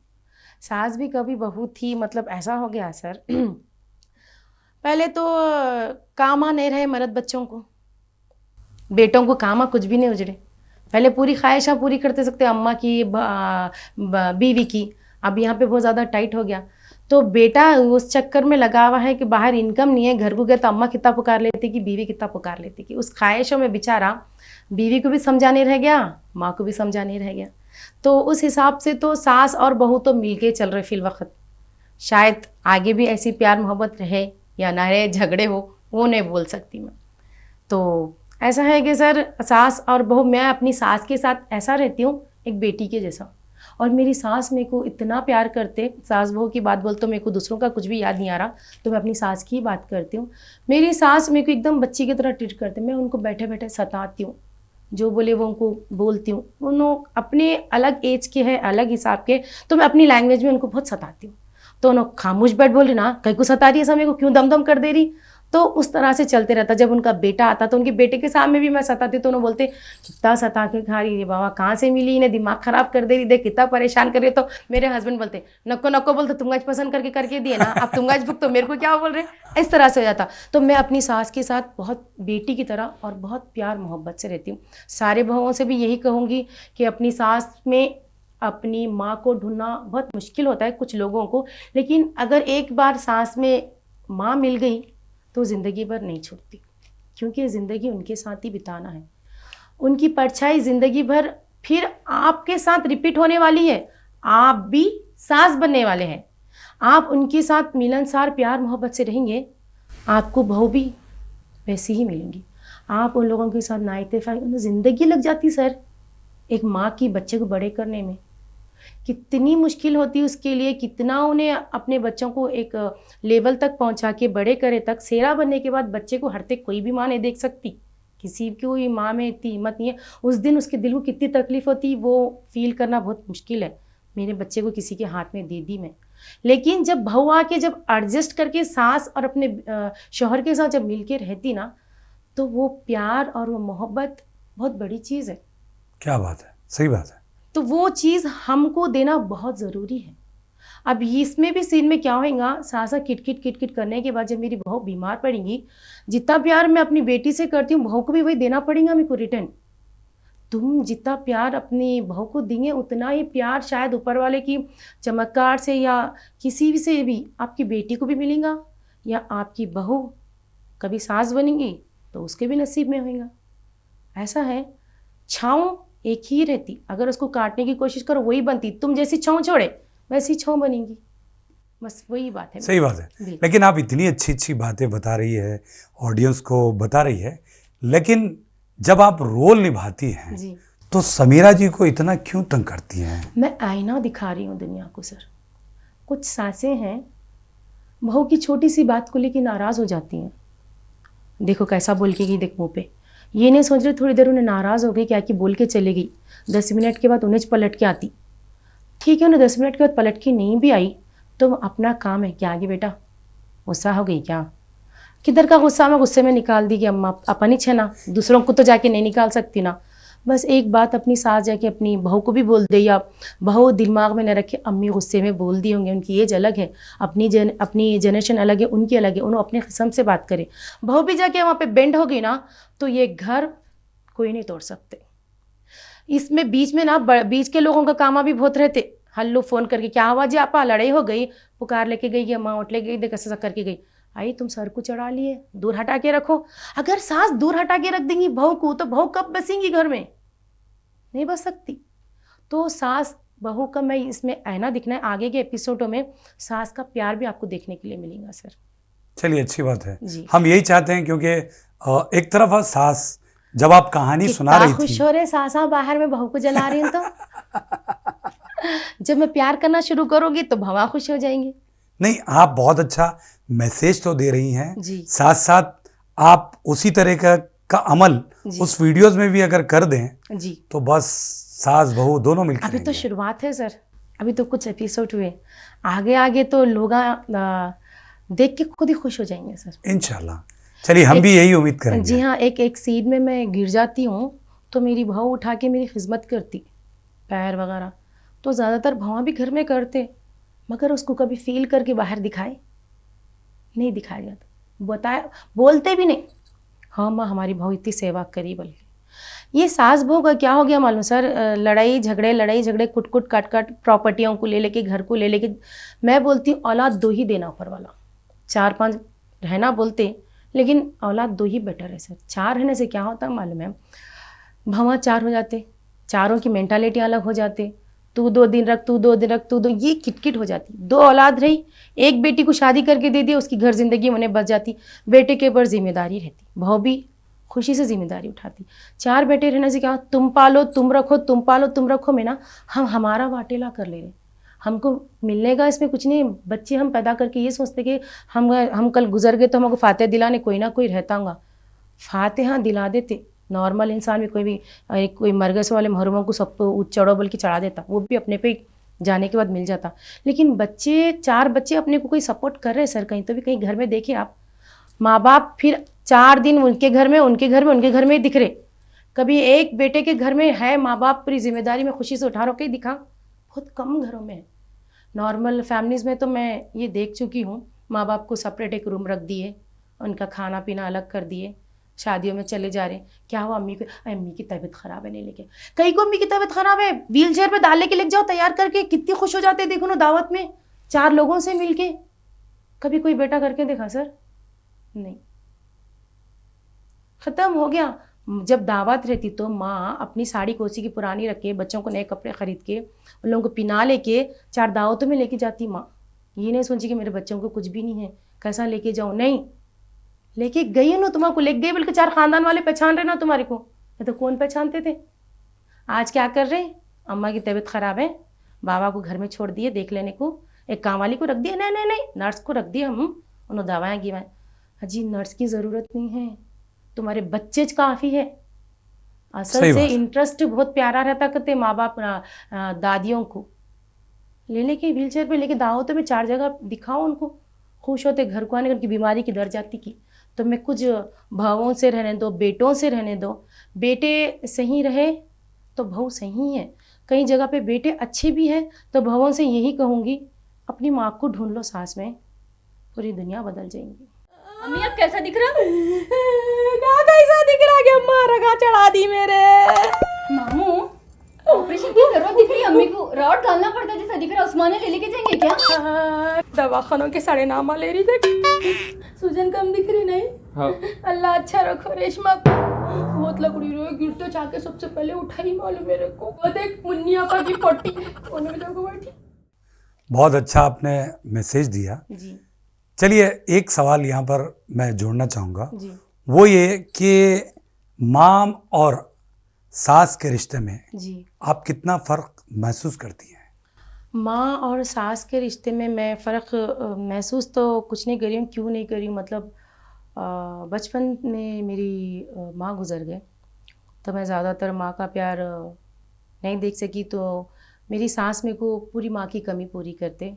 सास भी कभी बहू थी, मतलब ऐसा हो गया सर। पहले तो कामा नहीं रहे मर्द बच्चों को, बेटों को कामा कुछ भी नहीं उजड़े। पहले पूरी ख्वाहिशें पूरी करते सकते अम्मा की, बीवी की। अब यहाँ पे बहुत ज़्यादा टाइट हो गया, तो बेटा उस चक्कर में लगा हुआ है कि बाहर इनकम नहीं है, घर को गया तो अम्मा कितना पुकार लेती कि बीवी कितना पुकार लेती कि उस ख्वाहिशों में बेचारा बीवी को भी समझाने रह गया, माँ को भी समझाने रह गया। तो उस हिसाब से तो सास और बहू तो मिलके चल रहे फिल वक्त। शायद आगे भी ऐसी प्यार मोहब्बत रहे या ना रहे, झगड़े हो, वो नहीं बोल सकती मैं। तो ऐसा है कि सर सास और बहू, मैं अपनी सास के साथ ऐसा रहती हूँ एक बेटी के जैसा, और मेरी सास मेरे को इतना प्यार करते। सास बहू की बात बोल तो मेरे को दूसरों का कुछ भी याद नहीं आ रहा, तो मैं अपनी सास की ही बात करती हूँ। मेरी सास मेरे को एकदम बच्ची की तरह ट्रीट करते। मैं उनको बैठे बैठे सताती हूँ, जो बोले वो उनको बोलती हूँ। उन्होंने अपने अलग एज के हैं, अलग हिसाब के, तो मैं अपनी लैंग्वेज में उनको बहुत सताती हूँ। तो उन्होंने खामोश बैठ बोले ना, कहीं को सता रही है समय को, क्यों दम दम कर दे रही। तो उस तरह से चलते रहता। जब उनका बेटा आता तो उनके बेटे के सामने भी मैं सताती, तो उन्होंने बोलते कितना सता के खा रही है बाबा, कहाँ से मिली, इन्हें दिमाग खराब कर दे रही, देख कितना परेशान कर रही है। तो मेरे हस्बैंड बोलते नको नको बोलते, तुम आज पसंद करके दिए ना, अब तुम आज भुग, तो मेरे को क्या बोल रहे। इस तरह से हो जाता। तो मैं अपनी सास के साथ बहुत बेटी की तरह और बहुत प्यार मोहब्बत से रहती हूँ। सारे बहुओं से भी यही कहूँगी कि अपनी सास में अपनी माँ को ढूंढना बहुत मुश्किल होता है कुछ लोगों को, लेकिन अगर एक बार सास में माँ मिल गई तो ज़िंदगी भर नहीं छूटती, क्योंकि ज़िंदगी उनके साथ ही बिताना है। उनकी परछाई ज़िंदगी भर फिर आपके साथ रिपीट होने वाली है। आप भी सास बनने वाले हैं, आप उनके साथ मिलनसार प्यार मोहब्बत से रहेंगे, आपको बहू भी वैसी ही मिलेंगी। आप उन लोगों के साथ ना इत्तेफाक, उन्हें ज़िंदगी लग जाती सर। एक माँ की बच्चे को बड़े करने में कितनी मुश्किल होती है उसके लिए, कितना उन्हें अपने बच्चों को एक लेवल तक पहुंचा के बड़े करे तक। सेरा बनने के बाद बच्चे को हरते कोई भी माँ नहीं देख सकती, किसी की माँ में इतनी हिम्मत नहीं है। उस दिन उसके दिल को कितनी तकलीफ होती वो फील करना बहुत मुश्किल है। मेरे बच्चे को किसी के हाथ में दे दी मैं, लेकिन जब बहू आके जब एडजस्ट करके सास और अपने शौहर के साथ जब मिल के रहती ना, तो वो प्यार और वो मोहब्बत बहुत बड़ी चीज़ है। क्या बात है, सही बात है। तो वो चीज़ हमको देना बहुत ज़रूरी है। अब इसमें भी सीन में क्या होगा, सासा किटकिट करने के बाद जब मेरी बहू बीमार पड़ेगी, जितना प्यार मैं अपनी बेटी से करती हूँ बहू को भी वही देना पड़ेगा मेरे को रिटर्न। तुम जितना प्यार अपनी बहू को देंगे उतना ही प्यार शायद ऊपर वाले की चमत्कार से या किसी से भी आपकी बेटी को भी मिलेगा, या आपकी बहू कभी सास बनेंगी तो उसके भी नसीब में होगा। ऐसा है, छाँव एक ही रहती, अगर उसको काटने की कोशिश करो वही बनती। तुम जैसी छाँव छोड़े वैसी छाँव बनेगी, बस वही बात है। सही बात है। लेकिन आप इतनी अच्छी अच्छी बातें बता रही है, ऑडियंस को बता रही है, लेकिन जब आप रोल निभाती हैं जी, तो समीरा जी को इतना क्यों तंग करती हैं? मैं आईना दिखा रही हूँ दुनिया को सर। कुछ सासें हैं बहू की छोटी सी बात को लेकर नाराज़ हो जाती हैं। देखो कैसा बोल के गई, देख मुँह पे। ये नहीं सोच रही, थोड़ी देर उन्हें नाराज़ हो गई क्या कि बोल के चली गई, 10 मिनट के बाद उन्हें पलट के आती। ठीक है, उन्हें 10 मिनट के बाद पलट के नहीं भी आई तो अपना काम है, क्या आगे बेटा गुस्सा हो गई क्या, किधर का गुस्सा, मैं गुस्से में निकाल दी कि अम्मा अपन ही छे ना, दूसरों को तो जाके नहीं निकाल सकती ना। बस एक बात अपनी सास जाके अपनी बहू को भी बोल दे, या बहू दिमाग में न रखे अम्मी गुस्से में बोल दी होंगे, उनकी एज अलग है, अपनी जनरेशन अलग है, उनकी अलग है, उन्होंने अपने किस्म से बात करे। बहू भी जाके वहाँ पे बेंड हो गई ना तो ये घर कोई नहीं तोड़ सकते। इसमें बीच में ना बीच के लोगों का कामा भी बहुत रहते, हल्लू फ़ोन करके क्या हुआ जी आपा, लड़ाई हो गई, पुकार लेके गई कि अम्मा उठ ले गई, देख ऐसा करके गई। आई तुम सर को चढ़ा लिए, दूर हटा के रखो। अगर सास दूर हटा के रख देंगी बहू को तो बहू कब बसेंगी घर में, नहीं बस सकती। तो सास बहू का मैं इसमें आईना दिखना है, आगे के एपिसोडों में सास का प्यार भी आपको देखने के लिए मिलेगा सर। चलिए अच्छी बात है, जी। हम यही चाहते हैं, क्योंकि एक तरफ सास जब आप कहानी सुना रही थी, खुश हो रहे सासा बाहर में बहू को जला रही हैं तो जब मैं प्यार करना शुरू करूंगी तो भवा खुश हो जाएंगे। नहीं आप बहुत अच्छा मैसेज तो दे रही हैं, जी। साथ साथ आप उसी तरह का अमल जी। उस वीडियोस में भी अगर कर दें जी। तो बस सास बहू दोनों मिलकर अभी तो रहेंगे। शुरुआत है सर, अभी तो कुछ एपिसोड हुए, आगे आगे तो लोग देख के खुद ही खुश हो जाएंगे सर, इंशाल्लाह। चलिए हम भी यही उम्मीद करेंगे। जी हाँ, एक सीन में मैं गिर जाती हूँ तो मेरी बहू उठा के मेरी खिदमत करती, पैर वगैरह तो ज़्यादातर भवा भी घर में करते, मगर उसको कभी फील करके बाहर दिखाए नहीं, दिखाया जाता, बताया बोलते भी नहीं, हाँ माँ हमारी बहू इतनी सेवा करी। बल्कि ये सास बहू का क्या हो गया मालूम सर, लड़ाई झगड़े कुट कुट काट काट प्रॉपर्टियों को ले लेके, घर को ले लेके। मैं बोलती हूँ औलाद 2 ही देना ऊपर वाला, 4-5 रहना बोलते, लेकिन औलाद 2 ही बेटर है सर। 4 रहने से क्या होता है मालूम है, भवा 4 हो जाते, चारों की मेंटालिटी अलग हो जाते, तू 2 दिन रख, तू 2 दिन रख, तू 2, ये किटकिट हो जाती। 2 औलाद रही, एक बेटी को शादी करके दे दी, उसकी घर जिंदगी उन्हें बच जाती, बेटे के ऊपर जिम्मेदारी रहती, बहू भी खुशी से जिम्मेदारी उठाती। 4 बेटे रहने से क्या, तुम पालो तुम रखो, तुम पालो तुम रखो में ना हम हमारा वाटेला कर ले रहे, हमको मिलने का इसमें कुछ नहीं। बच्चे हम पैदा करके ये सोचते कि हम कल गुजर गए तो हमको फातिहा दिलाने कोई ना कोई रहता होगा, फातिहा दिला देते। नॉर्मल इंसान भी कोई मरगस वाले महरूमों को सब तो चढ़ो बल्कि चढ़ा देता, वो भी अपने पे जाने के बाद मिल जाता। लेकिन बच्चे 4 बच्चे अपने को कोई सपोर्ट कर रहे सर, कहीं तो भी कहीं घर में देखे आप, माँ बाप फिर 4 दिन उनके घर में ही दिख रहे। कभी एक बेटे के घर में है माँ बाप पूरी जिम्मेदारी में खुशी से उठा रहा, कहीं दिखा, बहुत कम घरों में है। नॉर्मल फैमिलीज़ में तो मैं ये देख चुकी हूँ, माँ बाप को सेपरेट एक रूम रख दिए, उनका खाना पीना अलग कर दिए, शादियों में चले जा रहे हैं, क्या हुआ अम्मी की तबीयत ख़राब है नहीं लेके, कहीं को अम्मी की तबीयत ख़राब है व्हील चेयर पर डाल लेके लेके जाओ तैयार करके, कितनी खुश हो जाते हैं देखो ना दावत में 4 लोगों से मिलके। कभी कोई बेटा करके देखा सर, नहीं, ख़त्म हो गया। जब दावत रहती तो माँ अपनी साड़ी कोसी की पुरानी रख के, बच्चों को नए कपड़े ख़रीद के, उन लोगों को पिना लेके 4 दावतों में लेके जाती माँ। ये नहीं सोची कि मेरे बच्चों को कुछ भी नहीं है कैसा लेके जाऊँ, नहीं, लेके गई ना, तुम्हारे को लेके गई, बल्कि 4 ख़ानदान वाले पहचान रहे ना तुम्हारे को, नहीं तो कौन पहचानते थे। आज क्या कर रहे, अम्मा की तबीयत ख़राब है, बाबा को घर में छोड़ दिए देख लेने को, एक काम वाली को रख दिया, नहीं नर्स को रख दिया, हम उन्होंने दवाएँ गिवाएँ। अजी नर्स की ज़रूरत नहीं है, तुम्हारे बच्चे काफ़ी है। असल से इंटरेस्ट बहुत प्यारा रहता करते माँ बाप दादियों को ले लेके व्हील चेयर पर लेके दावतों में 4 जगह दिखाओ, उनको खुश होते, घर को आने उनकी बीमारी की दर जाती की। तो मैं कुछ भावों से रहने दो, बेटों से रहने दो, बेटे सही रहे तो बहू सही है, कई जगह पे बेटे अच्छे भी हैं तो बहुओं से यही कहूँगी अपनी माँ को ढूंढ लो सास में, पूरी दुनिया बदल जाएंगी। अम्मी अब कैसा दिख रहा? क्या कैसा दिख रहा कि अम्मा रगा चढ़ा दी मेरे। मामू ऑपरेशन की जरूरत दिख रही है अम्मी को, रॉड डालना पड़ता जैसा दिख रहा है, उस्माने ले लेके जाएंगे क्या? दवाखानों के साढ़े नामा ले रही थे, सूजन कम दिख रही नहीं। हाँ। अल्लाह अच्छा रखो रेशमा को, बहुत लग रही है, गिरते जाके सबसे पहले उठाई मालूम मेरे को, वो देख मुन्निया का जी पट्टी कोने में जाकर बैठी। बहुत अच्छा आपने मैसेज दिया जी। चलिए एक सवाल यहाँ पर मैं जोड़ना चाहूँगा, जी। वो ये कि माम और सास के रिश्ते में जी आप कितना फ़र्क महसूस करती हैं? माँ और सास के रिश्ते में मैं फ़र्क महसूस तो कुछ नहीं कर रही हूँ, क्यों नहीं कर रही हूँ, मतलब बचपन में मेरी माँ गुज़र गए, तो मैं ज़्यादातर माँ का प्यार नहीं देख सकी, तो मेरी सास मेरे को पूरी माँ की कमी पूरी करते।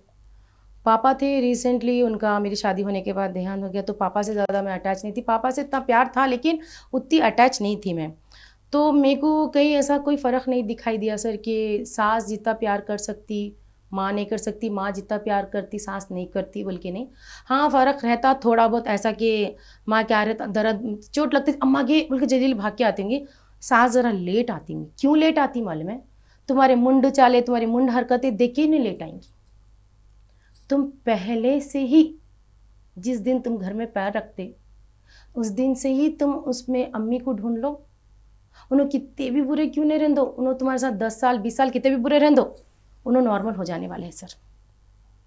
पापा थे, रिसेंटली उनका मेरी शादी होने के बाद देहांत हो गया, तो पापा से ज़्यादा मैं अटैच नहीं थी। पापा से इतना प्यार था लेकिन उतनी अटैच नहीं थी मैं। तो मेरे को कहीं ऐसा कोई फ़र्क नहीं दिखाई दिया सर कि सास जितना प्यार कर सकती माँ नहीं कर सकती, माँ जितना प्यार करती सास नहीं करती, बल्कि नहीं। हाँ, फ़र्क रहता थोड़ा बहुत ऐसा कि माँ क्या रहता, दर्द चोट लगती अम्मा के बोल के जल्दी भाग के आती होंगी, सास ज़रा लेट आती होंगी। क्यों लेट आती मालूम है? तुम्हारे मुंड चाले, तुम्हारी मुंड हरकतें देख के नहीं लेट आएंगी। तुम पहले से ही जिस दिन तुम घर में पैर रखते उस दिन से ही तुम उसमें अम्मी को ढूंढ लो। उन्होंने कितने भी बुरे क्यों नहीं रहने दो, उन्होंने तुम्हारे साथ 10 साल 20 साल कितने भी बुरे रहने दो, उन्होंने नॉर्मल हो जाने वाले हैं सर,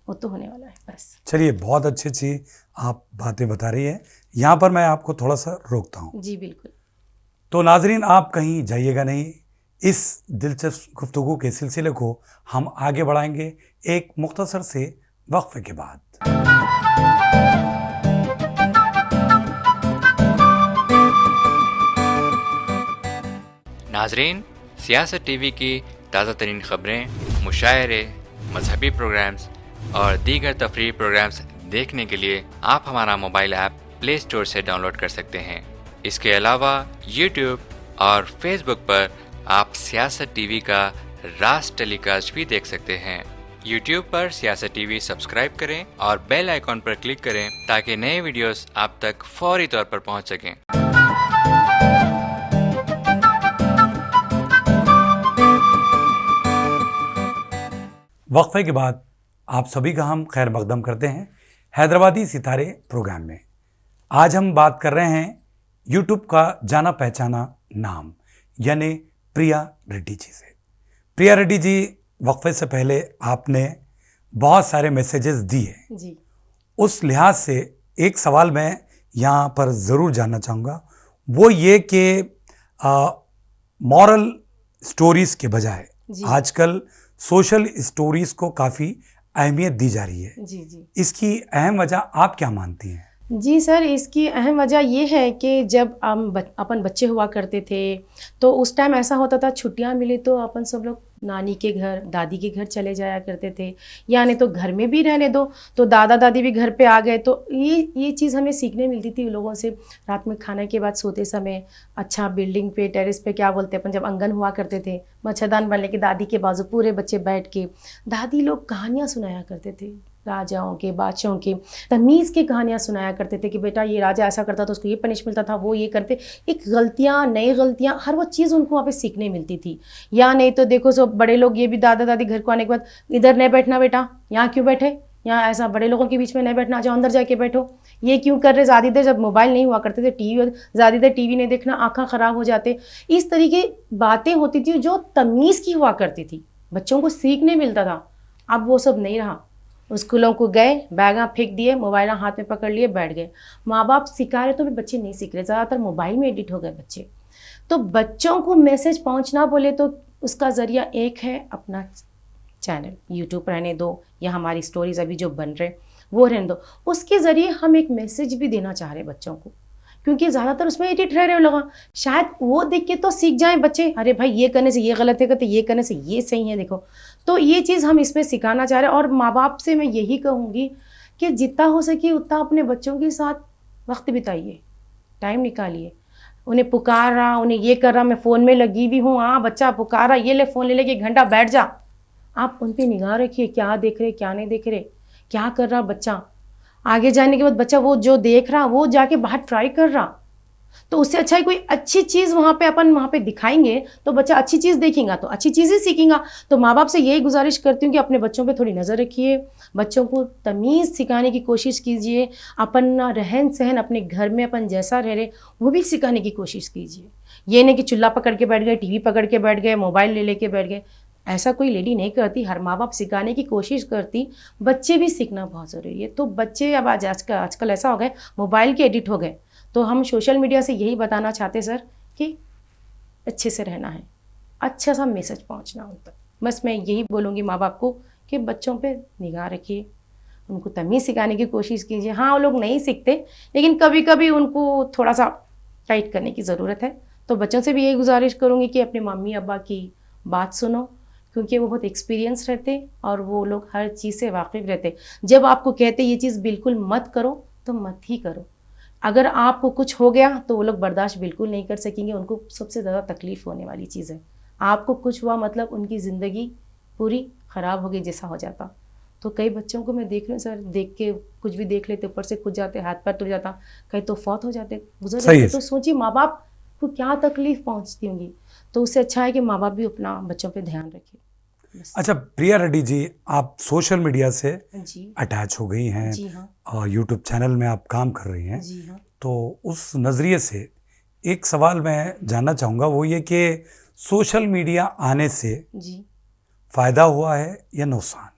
वो तो होने वाला है बस। चलिए, बहुत अच्छी आप बातें बता रही है। यहाँ पर मैं आपको थोड़ा सा रोकता हूँ। जी बिल्कुल। तो नाजरीन, आप कहीं जाइएगा नहीं। इस दिलचस्प गुफ्तगू के सिलसिले को हम आगे बढ़ाएंगे एक मुख्तसर से वक्फे के बाद। नाजरीन, सियासत टीवी की ताज़ा तरीन ख़बरें, मुशायरे, मजहबी प्रोग्राम्स और दीगर तफरीही प्रोग्राम्स देखने के लिए आप हमारा मोबाइल ऐप प्ले स्टोर से डाउनलोड कर सकते हैं। इसके अलावा यूट्यूब और फेसबुक पर आप सियासत टीवी का राज टेलीकास्ट भी देख सकते हैं। यूट्यूब पर सियासत टीवी सब्सक्राइब करें और बेल आइकॉन पर क्लिक करें ताकि नए वीडियोस आप तक फौरी तौर पर पहुंच सकें। वक्फे के बाद आप सभी का हम खैर मकदम करते हैं हैदराबादी सितारे प्रोग्राम में। आज हम बात कर रहे हैं यूट्यूब का जाना पहचाना नाम यानी प्रिया रेड्डी जी से। प्रिया रेड्डी जी, वक्फे से पहले आपने बहुत सारे मैसेजेस दिए जी। उस लिहाज से एक सवाल मैं यहाँ पर ज़रूर जानना चाहूँगा, वो ये कि मॉरल स्टोरीज़ के बजाय आजकल सोशल स्टोरीज़ को काफ़ी अहमियत दी जा रही है। जी जी। इसकी अहम वजह आप क्या मानती हैं? जी सर, इसकी अहम वजह ये है कि जब हम अपन बच्चे हुआ करते थे तो उस टाइम ऐसा होता था, छुट्टियां मिली तो अपन सब लोग नानी के घर दादी के घर चले जाया करते थे, या नहीं तो घर में भी रहने दो तो दादा दादी भी घर पे आ गए, तो ये चीज़ हमें सीखने मिलती थी लोगों से। रात में खाने के बाद सोते समय अच्छा बिल्डिंग पे टेरेस पे क्या बोलते अपन, जब आंगन हुआ करते थे मच्छरदान बनने के दादी के बाजू पूरे बच्चे बैठ के दादी लोग कहानियाँ सुनाया करते थे, राजाओं के बादशाहों के तमीज़ की कहानियाँ सुनाया करते थे कि बेटा ये राजा ऐसा करता था उसको ये पनिश मिलता था, वो ये करते, एक गलतियाँ नई गलतियाँ हर वो चीज़ उनको वहाँ पे सीखने मिलती थी। या नहीं तो देखो सब बड़े लोग ये भी दादा दादी घर को आने के बाद इधर नहीं बैठना बेटा, यहाँ क्यों बैठे, यहाँ ऐसा बड़े लोगों के बीच में नहीं बैठना, जाओ अंदर जाके बैठो, ये क्यों कर रहे, ज़्यादा देर जब मोबाइल नहीं हुआ करते थे टीवी, ज़्यादा देर टीवी नहीं देखना, आँखें ख़राब हो जाते। इस तरीके बातें होती थी जो तमीज़ की हुआ करती थी, बच्चों को सीखने मिलता था। अब वो सब नहीं रहा। स्कूलों को गए, बैग फेंक दिए, मोबाइल हाथ में पकड़ लिए, बैठ गए। माँ बाप सिखा रहे तो भी बच्चे नहीं सीख रहे, ज़्यादातर मोबाइल में एडिट हो गए बच्चे। तो बच्चों को मैसेज पहुँचना बोले तो उसका ज़रिया एक है अपना चैनल, यूट्यूब रहने दो या हमारी स्टोरीज अभी जो बन रहे वो रहने दो, उसके ज़रिए हम एक मैसेज भी देना चाह रहे बच्चों को, क्योंकि ज़्यादातर उसमें एडिट रह रहे लोग, शायद वो देख के तो सीख जाएं बच्चे, अरे भाई ये करने से ये गलत है, तो ये करने से ये सही है, देखो। तो ये चीज़ हम इसमें सिखाना चाह रहे हैं। और माँ बाप से मैं यही कहूँगी कि जितना हो सके उतना अपने बच्चों के साथ वक्त बिताइए, टाइम निकालिए। उन्हें पुकार रहा, उन्हें ये कर रहा, मैं फ़ोन में लगी भी हूँ, हाँ बच्चा पुकार रहा, ये ले फ़ोन ले लेके 1 घंटा बैठ जा, आप उन पर निगाह रखिए, क्या देख रहे क्या नहीं देख रहे, क्या कर रहा बच्चा। आगे जाने के बाद बच्चा वो जो देख रहा वो जाके बाहर ट्राई कर रहा, तो उससे अच्छा है कोई अच्छी चीज़ वहाँ पे दिखाएंगे तो बच्चा अच्छी चीज़ देखेगा तो अच्छी चीज़ ही सीखेगा। तो माँ बाप से यही गुजारिश करती हूँ कि अपने बच्चों पे थोड़ी नज़र रखिए, बच्चों को तमीज़ सिखाने की कोशिश कीजिए, अपना रहन सहन अपने घर में अपन जैसा रह रहे वो भी सिखाने की कोशिश कीजिए। ये नहीं कि चूल्हा पकड़ के बैठ गए, टीवी पकड़ के बैठ गए, मोबाइल ले लेके बैठ गए, ऐसा कोई लेडी नहीं करती, हर माँ बाप सिखाने की कोशिश करती, बच्चे भी सीखना बहुत ज़रूरी है। तो बच्चे अब आजकल ऐसा हो गए मोबाइल के एडिट हो गए, तो हम सोशल मीडिया से यही बताना चाहते सर कि अच्छे से रहना है, अच्छा सा मैसेज पहुंचना उन तक। बस मैं यही बोलूँगी माँ बाप को कि बच्चों पे निगाह रखिए, उनको तमीज़ सिखाने की कोशिश कीजिए। हाँ, वो लोग नहीं सीखते, लेकिन कभी कभी उनको थोड़ा सा टाइट करने की ज़रूरत है। तो बच्चों से भी यही गुजारिश करूँगी कि अपने मम्मी अब्बा की बात सुनो, क्योंकि वो बहुत एक्सपीरियंस रहते और वो लोग हर चीज़ से वाकिफ़ रहते। जब आपको कहते ये चीज़ बिल्कुल मत करो तो मत ही करो। अगर आपको कुछ हो गया तो वो लोग बर्दाश्त बिल्कुल नहीं कर सकेंगे, उनको सबसे ज़्यादा तकलीफ़ होने वाली चीज़ है। आपको कुछ हुआ मतलब उनकी ज़िंदगी पूरी ख़राब हो गई जैसा हो जाता। तो कई बच्चों को मैं देख रही हूँ सर, देख के कुछ भी देख लेते, ऊपर से कूद जाते, हाथ पैर टूट जाता, कहीं तो फौत हो जाते, गुजर सही है। जाते। तो सोचिए माँ बाप को क्या तकलीफ़ पहुँचती होंगी। तो उससे अच्छा है कि माँ बाप भी अपना बच्चों पे ध्यान रखें। बस। अच्छा प्रिया रेड्डी जी, आप सोशल मीडिया से जी अटैच हो गई हैं जी हाँ और यूट्यूब चैनल में आप काम कर रही हैं, जी हाँ। तो उस नज़रिए से एक सवाल मैं जानना चाहूँगा, वो ये कि सोशल मीडिया आने से जी, फ़ायदा हुआ है या नुकसान?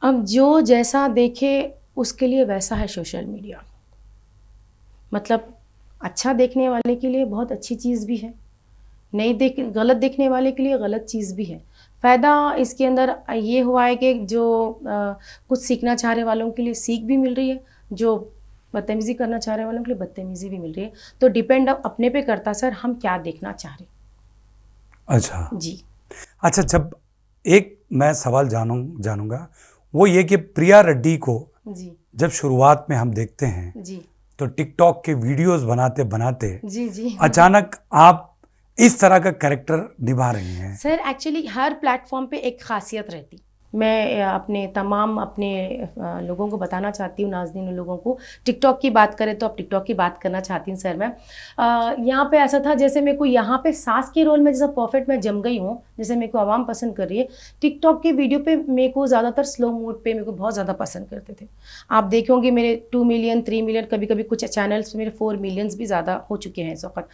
अब जो जैसा देखे उसके लिए वैसा है सोशल मीडिया। मतलब अच्छा देखने वाले के लिए बहुत अच्छी चीज़ भी है, नहीं देख गलत देखने वाले के लिए गलत चीज़ भी है। फ़ायदा इसके अंदर ये हुआ है कि जो कुछ सीखना चाह रहे वालों के लिए सीख भी मिल रही है, जो बदतमीज़ी करना चाह रहे वालों के लिए बदतमीज़ी भी मिल रही है। तो डिपेंड अब अपने पे करता सर, हम क्या देखना चाह रहे। अच्छा जी अच्छा, जब एक मैं सवाल जानूंगा, वो ये कि प्रिया रेड्डी को जी जब शुरुआत में हम देखते हैं जी तो टिकटॉक के वीडियोस बनाते बनाते जी जी अचानक आप इस तरह का कैरेक्टर निभा रही हैं। सर, एक्चुअली हर प्लेटफॉर्म पे एक खासियत रहती। मैं अपने तमाम अपने लोगों को बताना चाहती हूँ, नाज़नीन लोगों को, टिकटॉक की बात करें तो अब टिकटॉक की बात करना चाहती हूँ सर मैं। यहाँ पे ऐसा था जैसे मेरे को यहाँ पे सास के रोल में जैसा परफेक्ट मैं जम गई हूँ, जैसे मेरे को आवाम पसंद कर रही है। टिकटॉक के वीडियो पे मेरे को ज़्यादातर स्लो मोड पे मेरे को बहुत ज़्यादा पसंद करते थे। आप देखोगे मेरे 2 मिलियन 3 मिलियन, कभी कभी कुछ चैनल्स मेरे 4 मिलियंस भी ज़्यादा हो चुके हैं इस वक्त।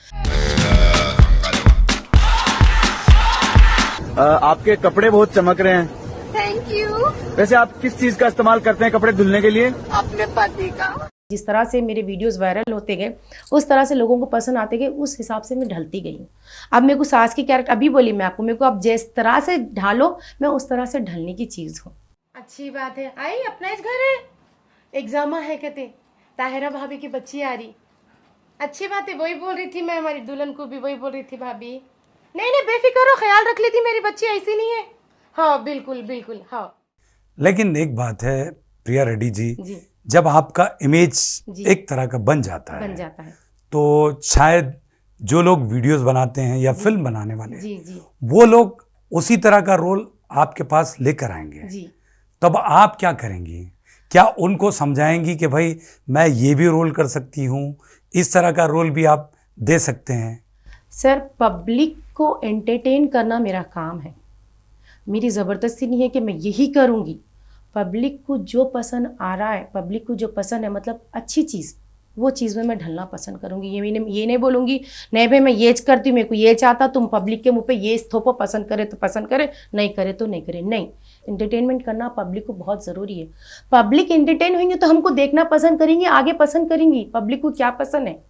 आपके कपड़े बहुत चमक रहे हैं। Thank you. वैसे आप किस चीज का इस्तेमाल करते हैं कपड़े धुलने के लिए? अपने पति का। जिस तरह से मेरे वीडियोस वायरल होते गए, उस तरह से लोगों को पसंद आते गए, उस हिसाब से मैं ढलती गई हूँ। अब मेरे को सास की कैरेक्टर अभी बोली मैं आपको, मेरे को अब जिस तरह से ढालो मैं उस तरह से ढलने की चीज़ हूँ। अच्छी बात है। आई अपना इस घर है, एग्जामा है कहते, ताहिरा भाभी की बच्ची आ रही। अच्छी बात है, वही बोल रही थी मैं, हमारी दुल्हन को भी वही बोल रही थी भाभी। नहीं नहीं बेफिक्र हो, ख्याल रख लेती, मेरी बच्ची ऐसी नहीं है। हाँ बिल्कुल बिल्कुल हाँ। लेकिन एक बात है प्रिया रेड्डी जी, जी जब आपका इमेज जी। एक तरह का बन जाता बन है जाता है। तो शायद जो लोग वीडियोस बनाते हैं या फिल्म बनाने वाले हैं, जी जी वो लोग उसी तरह का रोल आपके पास लेकर आएंगे। जी। तब आप क्या करेंगी? क्या उनको समझाएंगी कि भाई मैं ये भी रोल कर सकती हूँ, इस तरह का रोल भी आप दे सकते हैं? सर, पब्लिक को एंटरटेन करना मेरा काम है, मेरी ज़बरदस्ती नहीं है कि मैं यही करूँगी। पब्लिक को जो पसंद आ रहा है, पब्लिक को जो पसंद है, मतलब अच्छी चीज़, वो चीज़ में मैं ढलना पसंद करूँगी। ये नहीं बोलूँगी नहीं भाई मैं ये करती हूँ, मेरे को ये चाहता, तुम पब्लिक के मुंह पे ये थोपो, पसंद करे तो पसंद करे, नहीं करे तो नहीं करे। नहीं, एंटरटेनमेंट करना पब्लिक को बहुत ज़रूरी है। पब्लिक एंटरटेन होंगे तो हमको देखना पसंद करेंगे, आगे पसंद करेंगी। पब्लिक को क्या पसंद है,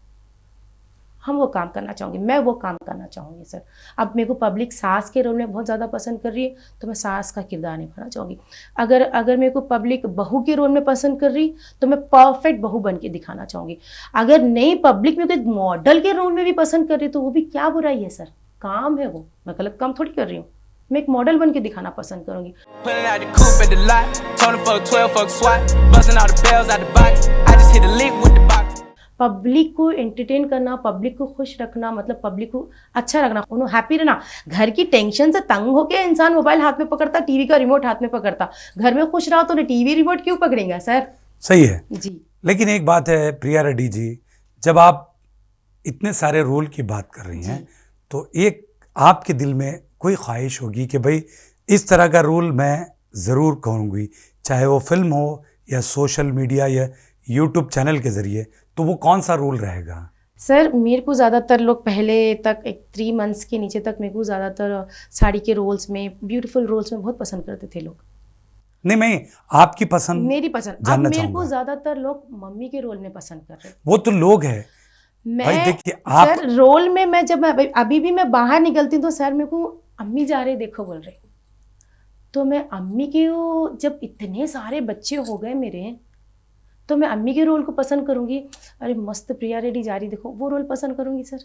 हम वो काम करना चाहूँगी, मैं वो काम करना चाहूँगी सर। अब मेरे को पब्लिक सास के रोल में बहुत ज़्यादा पसंद कर रही है तो मैं सास का किरदार निभाना चाहूँगी। अगर मेरे को पब्लिक बहू के रोल में पसंद कर रही तो मैं परफेक्ट बहू बन के दिखाना चाहूँगी। अगर नहीं पब्लिक में कोई मॉडल के रोल में भी पसंद कर रही तो वो भी क्या बुराई है सर, काम है वो, मैं गलत काम थोड़ी कर रही हूँ। मैं एक मॉडल बन के दिखाना पसंद करूँगी। Pulling out the coupe at the lot, Tony fuck 12 fuck SWAT, busting all the bells out the box. I just hit a lick with the box. Public को एंटरटेन करना, पब्लिक को खुश रखना, मतलब पब्लिक को अच्छा रखना, उन्हें हैप्पी रहना। घर की टेंशन से तंग होके इंसान मोबाइल हाथ में पकड़ता, टीवी का रिमोट हाथ में पकड़ता। घर में खुश रहा तो टीवी रिमोट क्यों पकड़ेंगे सर? सही है जी। लेकिन एक बात है प्रिया रेड्डी जी, जब आप इतने सारे रोल की बात कर रही हैं तो एक आपके दिल में कोई ख्वाहिश होगी कि भाई इस तरह का रोल मैं ज़रूर करूँगी, चाहे वो फिल्म हो या सोशल मीडिया या यूट्यूब चैनल के ज़रिए, तो वो कौन सा रोल रहेगा? सर, मेरे को ज़्यादातर लोग पहले तक एक 3 मंथ्स के नीचे तक मेरे को ज़्यादातर साड़ी के रोल्स में, ब्यूटीफुल रोल्स में बहुत पसंद करते थे लोग। नहीं, मैं आपकी पसंद मेरी पसंद, अब जानना मेरे को चाहूँगा। ज़्यादातर लोग मम्मी के रोल में पसंद कर रहे हैं। वो तो लोग हैं भाई, मैं देखिए आप सर रोल में मैं जब मैं अभी भी मैं बाहर निकलती हूँ तो सर मेरे को अम्मी जा रही देखो बोल रहे, तो मैं अम्मी के जब इतने सारे बच्चे हो गए मेरे, तो मैं अम्मी के रोल को पसंद करूँगी। अरे मस्त प्रिया रेड्डी जा रही देखो, वो रोल पसंद करूँगी सर?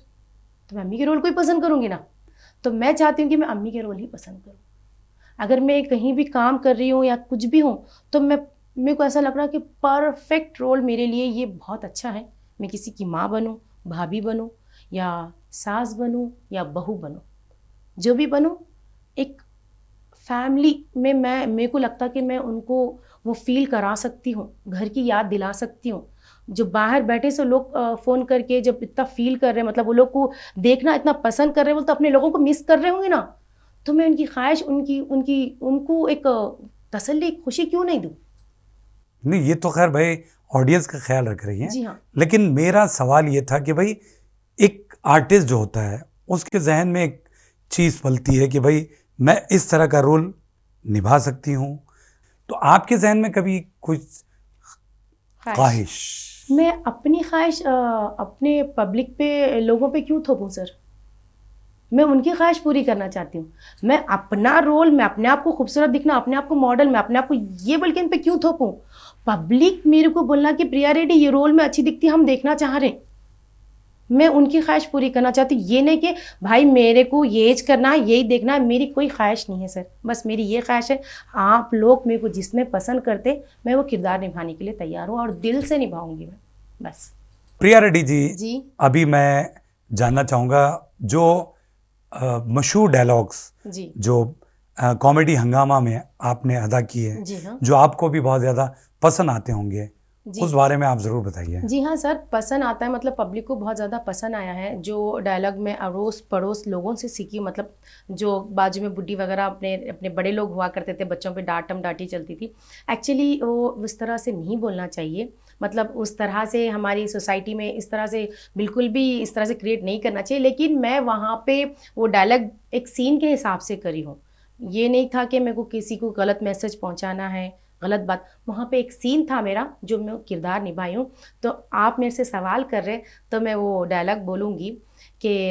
तो मैं अम्मी के रोल को ही पसंद करूँगी ना। तो मैं चाहती हूँ कि मैं अम्मी के रोल ही पसंद करूँ। अगर मैं कहीं भी काम कर रही हूँ या कुछ भी हूँ, तो मेरे को ऐसा लग रहा है कि परफेक्ट रोल मेरे लिए ये बहुत अच्छा है। मैं किसी की माँ बनूँ, भाभी बनूँ, या सास बनूँ, या बहू बनूँ, जो भी बनूँ, एक फैमिली में मेरे को लगता कि मैं उनको वो फील करा सकती हूँ, घर की याद दिला सकती हूँ। जो बाहर बैठे से लोग फ़ोन करके जब इतना फील कर रहे हैं, मतलब वो लोग को देखना इतना पसंद कर रहे हैं, वो तो अपने लोगों को मिस कर रहे होंगे ना। तो मैं उनकी ख्वाहिश, उनको एक तसल्ली, खुशी क्यों नहीं दूँ? नहीं, ये तो खैर भाई ऑडियंस का ख्याल रख रही हैं। जी हाँ। लेकिन मेरा सवाल ये था कि भाई एक आर्टिस्ट जो होता है उसके जहन में एक चीज़ पलती है कि भाई मैं इस तरह का रोल निभा सकती हूँ। तो आपके जहन में कभी कुछ ख्वाहिश? मैं अपनी ख्वाहिश अपने पब्लिक पे, लोगों पे क्यों थोपूं सर? मैं उनकी ख्वाहिश पूरी करना चाहती हूँ। मैं अपना रोल, मैं अपने आप को खूबसूरत दिखना, अपने आप को मॉडल, मैं अपने आप को ये बोल के इन पे क्यों थोपूं? पब्लिक मेरे को बोलना कि प्रिया रेड्डी ये रोल में अच्छी दिखती, हम देखना चाह रहे हैं। मैं उनकी ख्वाहिश पूरी करना चाहती हूँ। ये नहीं कि भाई मेरे को ये एज करना है, यही देखना है, मेरी कोई ख्वाहिश नहीं है सर। बस मेरी ये ख्वाहिश है, आप लोग मेरे को जिसमें पसंद करते, मैं वो किरदार निभाने के लिए तैयार हूँ और दिल से निभाऊंगी मैं, बस। प्रिया रेड्डी जी, जी अभी मैं जानना चाहूँगा जो मशहूर डायलॉग्स जी जो कॉमेडी हंगामा में आपने अदा किए हैं, जी हाँ जो आपको भी बहुत ज़्यादा पसंद आते होंगे, जी उस बारे में आप ज़रूर बताइए। जी हाँ सर, पसंद आता है, मतलब पब्लिक को बहुत ज़्यादा पसंद आया है। जो डायलॉग में अड़ोस पड़ोस लोगों से सीखी, मतलब जो बाजू में बुड्ढी वगैरह अपने बड़े लोग हुआ करते थे, बच्चों पे डांटम डांटी चलती थी। एक्चुअली वो उस तरह से नहीं बोलना चाहिए, मतलब उस तरह से हमारी सोसाइटी में इस तरह से बिल्कुल भी इस तरह से क्रिएट नहीं करना चाहिए। लेकिन मैं वहाँ पे वो डायलॉग एक सीन के हिसाब से करी हूँ। ये नहीं था कि मेरे को किसी को गलत मैसेज पहुँचाना है, गलत बात। वहाँ पे एक सीन था मेरा जो मैं किरदार निभाई हूँ। तो आप मेरे से सवाल कर रहे, तो मैं वो डायलॉग बोलूँगी कि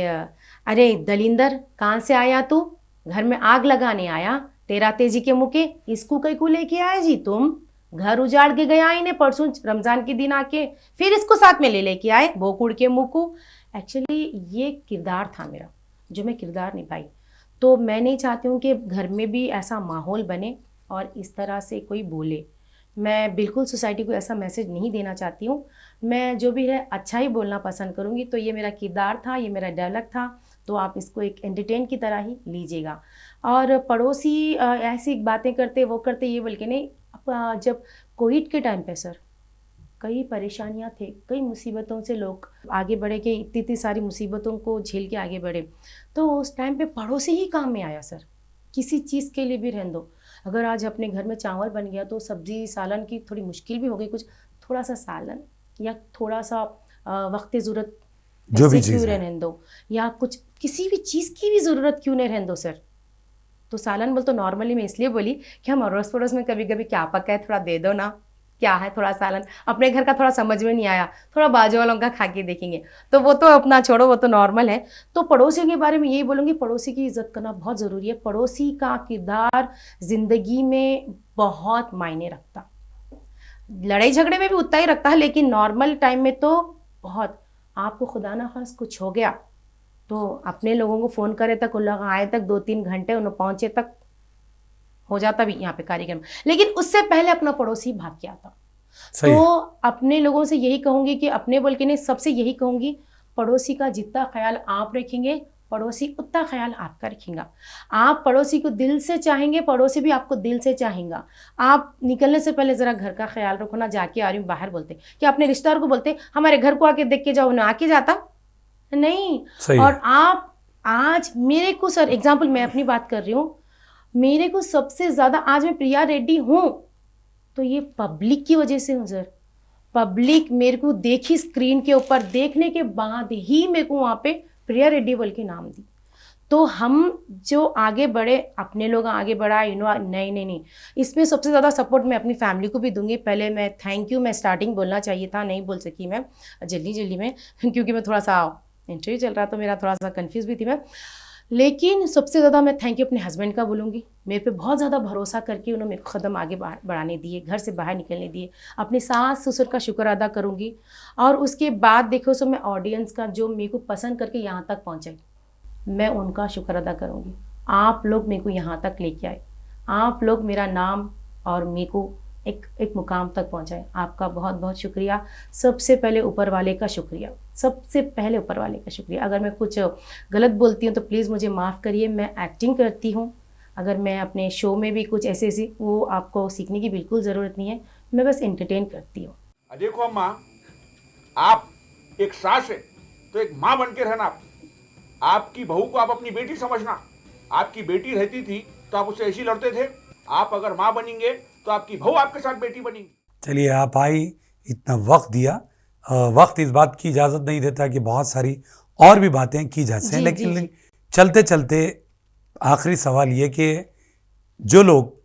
अरे दलिंदर, कहाँ से आया तू? घर में आग लगाने आया? तेरा तेजी के मुके इसको कई को लेके आए जी तुम? घर उजाड़ के गया इन्हें परसों रमज़ान के दिन आके, फिर इसको साथ में ले लेके आए भोकुड़ के मुँह को। एक्चुअली ये किरदार था मेरा, जो मैं किरदार निभाई। तो मैं नहीं चाहती हूँ कि घर में भी ऐसा माहौल बने और इस तरह से कोई बोले। मैं बिल्कुल सोसाइटी को ऐसा मैसेज नहीं देना चाहती हूँ। मैं जो भी है अच्छा ही बोलना पसंद करूँगी। तो ये मेरा किरदार था, ये मेरा डायलॉग था, तो आप इसको एक एंटरटेन की तरह ही लीजिएगा। और पड़ोसी ऐसी बातें करते, वो करते, ये बोल के नहीं। जब कोविड के टाइम पे सर कई परेशानियां थे, कई मुसीबतों से लोग आगे बढ़े, कि इतनी सारी मुसीबतों को झेल के आगे बढ़े। तो उस टाइम पे पड़ोसी ही काम में आया सर, किसी चीज़ के लिए भी रहने दो। अगर आज अपने घर में चावल बन गया तो सब्जी सालन की थोड़ी मुश्किल भी हो गई, कुछ थोड़ा सा सालन या थोड़ा सा वक्त ज़रूरत जो भी ऐसे चीज़ क्यों है। रहने दो, या कुछ किसी भी चीज़ की भी ज़रूरत क्यों नहीं रहने दो सर। तो सालन बोल तो नॉर्मली मैं इसलिए बोली कि हम अड़ोस पड़ोस में कभी कभी क्या पका है थोड़ा दे दो ना, क्या है थोड़ा सालन, अपने घर का थोड़ा समझ में नहीं आया, थोड़ा बाजू वालों का खा के देखेंगे, तो वो तो अपना छोड़ो, वो तो नॉर्मल है। तो पड़ोसियों के बारे में यही बोलूँगी, पड़ोसी की इज्जत करना बहुत ज़रूरी है। पड़ोसी का किरदार ज़िंदगी में बहुत मायने रखता, लड़ाई झगड़े में भी उतना ही रखता है, लेकिन नॉर्मल टाइम में तो बहुत। आपको खुदा ना खास कुछ हो गया तो अपने लोगों को फ़ोन करे तक, उन लोग आए तक 2-3 घंटे उन्हें पहुँचे तक हो जाता भी यहाँ पे कार्यक्रम, लेकिन उससे पहले अपना पड़ोसी भाग के आता। सही तो है। अपने लोगों से यही कहूँगी कि अपने बोल के नहीं, सबसे यही कहूँगी, पड़ोसी का जितना ख्याल आप रखेंगे, पड़ोसी उतना ख्याल आपका रखेगा। आप पड़ोसी को दिल से चाहेंगे, पड़ोसी भी आपको दिल से चाहेगा। आप निकलने से पहले ज़रा घर का ख्याल रखो ना, जाके आ रही हूँ बाहर बोलते, कि अपने रिश्तेदार को बोलते हमारे घर को आके देख के जाओ, ना आके जाता नहीं। सही और है। आप आज मेरे को सर एग्जाम्पल, मैं अपनी बात कर रही हूँ, मेरे को सबसे ज़्यादा आज मैं प्रिया रेड्डी हूँ तो ये पब्लिक की वजह से हूँ सर। पब्लिक मेरे को देखी स्क्रीन के ऊपर, देखने के बाद ही मेरे को वहाँ पे प्रिया रेड्डी बोल के नाम दी। तो हम जो आगे बढ़े, अपने लोग आगे बढ़ा, नहीं नहीं नहीं, इसमें सबसे ज़्यादा सपोर्ट मैं अपनी फैमिली को भी दूंगी। पहले मैं थैंक यू, मैं स्टार्टिंग बोलना चाहिए था, नहीं बोल सकी मैं जल्दी में, क्योंकि मैं थोड़ा सा इंटरव्यू चल रहा था मेरा, थोड़ा सा कंफ्यूज भी थी मैं। लेकिन सबसे ज़्यादा मैं थैंक यू अपने हस्बैंड का बोलूँगी। मेरे पे बहुत ज़्यादा भरोसा करके उन्होंने मेरे को कदम आगे बढ़ाने दिए, घर से बाहर निकलने दिए। अपने सास ससुर का शुक्र अदा करूँगी। और उसके बाद देखो सो मैं ऑडियंस का जो मेरे को पसंद करके यहाँ तक पहुँचाई, मैं उनका शुक्र अदा करूँगी। आप लोग मेरे को यहाँ तक लेके आए, आप लोग मेरा नाम और मेरे को एक मुकाम तक पहुँचाए। आपका बहुत बहुत शुक्रिया। सबसे पहले ऊपर वाले का शुक्रिया, सबसे पहले ऊपर वाले का शुक्रिया। अगर मैं कुछ गलत बोलती हूँ तो प्लीज़ मुझे माफ़ करिए। मैं एक्टिंग करती हूँ, अगर मैं अपने शो में भी कुछ ऐसी वो आपको सीखने की बिल्कुल ज़रूरत नहीं है, मैं बस एंटरटेन करती हूँ। देखो अम्मा, आप एक सास है तो एक माँ बन के रहना। आपकी बहू को आप अपनी बेटी समझना। आपकी बेटी रहती थी तो आप उससे ऐसी लड़ते थे। आप अगर माँ बनेंगे तो आपकी बहू आपके साथ बेटी बनेगी। चलिए, आप आई, इतना वक्त दिया। वक्त इस बात की इजाज़त नहीं देता कि बहुत सारी और भी बातें की जा सकें, लेकिन चलते चलते आखिरी सवाल ये कि जो लोग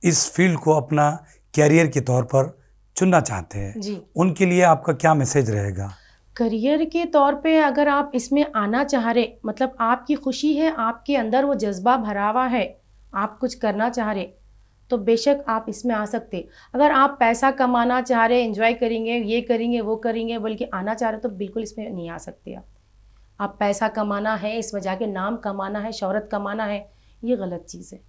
इस फील्ड को अपना कैरियर के तौर पर चुनना चाहते हैं, उनके लिए आपका क्या मैसेज रहेगा? करियर के तौर पे अगर आप इसमें आना चाह रहे, मतलब आपकी खुशी है, आपके अंदर वो जज्बा भरा हुआ है, आप कुछ करना चाह रहे, तो बेशक आप इसमें आ सकते। अगर आप पैसा कमाना चाह रहे, एंजॉय करेंगे, ये करेंगे, वो करेंगे, बल्कि आना चाह रहे, तो बिल्कुल इसमें नहीं आ सकते। आप पैसा कमाना है, इसमें जाके नाम कमाना है, शोहरत कमाना है, ये गलत चीज़ है।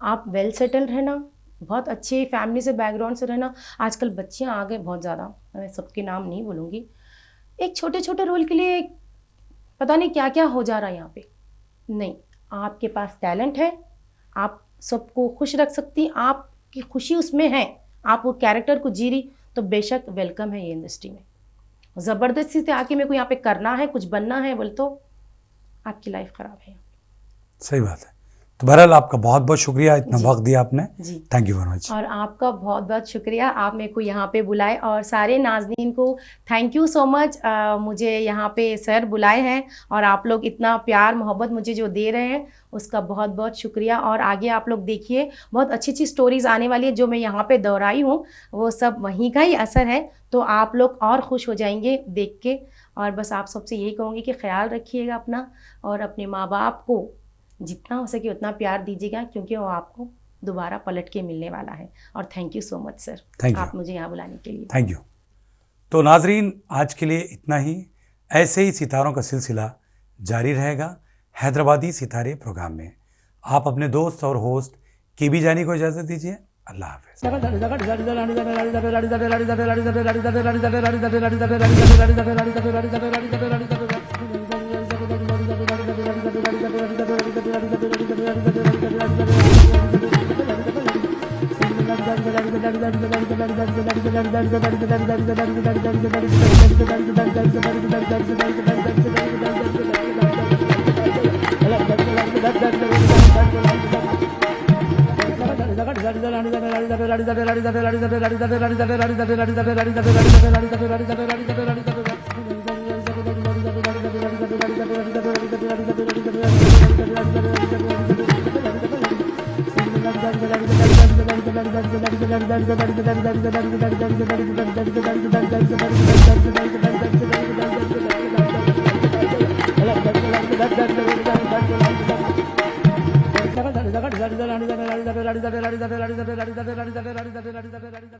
आप वेल सेटल रहना, बहुत अच्छे फैमिली से, बैकग्राउंड से रहना। आजकल बच्चियाँ आ गए बहुत ज़्यादा, मैं सबके नाम नहीं बोलूँगी। एक छोटे छोटे रोल के लिए पता नहीं क्या क्या हो जा रहा है यहाँ पे। नहीं, आपके पास टैलेंट है, आप सबको खुश रख सकती, आपकी खुशी उसमें है, आप वो कैरेक्टर को जी रही, तो बेशक वेलकम है ये इंडस्ट्री में। ज़बरदस्ती से आके मेरे को यहाँ पे करना है, कुछ बनना है बोल तो आपकी लाइफ ख़राब है। सही बात है। तो बहरहाल आपका बहुत बहुत शुक्रिया, इतना वक्त दिया आपने। Thank you very much. और आपका बहुत बहुत शुक्रिया, आप मेरे को यहाँ पे बुलाए, और सारे नाज़रीन को थैंक यू सो मच। मुझे यहाँ पे सर बुलाए हैं और आप लोग इतना प्यार मोहब्बत मुझे जो दे रहे हैं, उसका बहुत बहुत शुक्रिया। और आगे आप लोग देखिए, बहुत अच्छी अच्छी स्टोरीज़ आने वाली है। जो मैं यहाँ पे दोहराई हूँ वो सब वहीं का ही असर है, तो आप लोग और खुश हो जाएंगे देख के। और बस आप सबसे यही कहूँगी कि ख्याल रखिएगा अपना, और अपने माँ बाप को जितना हो सके उतना प्यार दीजिएगा, क्योंकि वो आपको दोबारा पलट के मिलने वाला है। और thank you so much sir, आप मुझे यहाँ बुलाने के लिए। Thank you. तो नाजरीन, आज के लिए इतना ही। ऐसे ही सितारों का सिलसिला जारी रहेगा हैदराबादी सितारे प्रोग्राम में। आप अपने दोस्त और होस्ट केबी जानी को इजाज़त दीजिए। अल्लाह हाफिज़।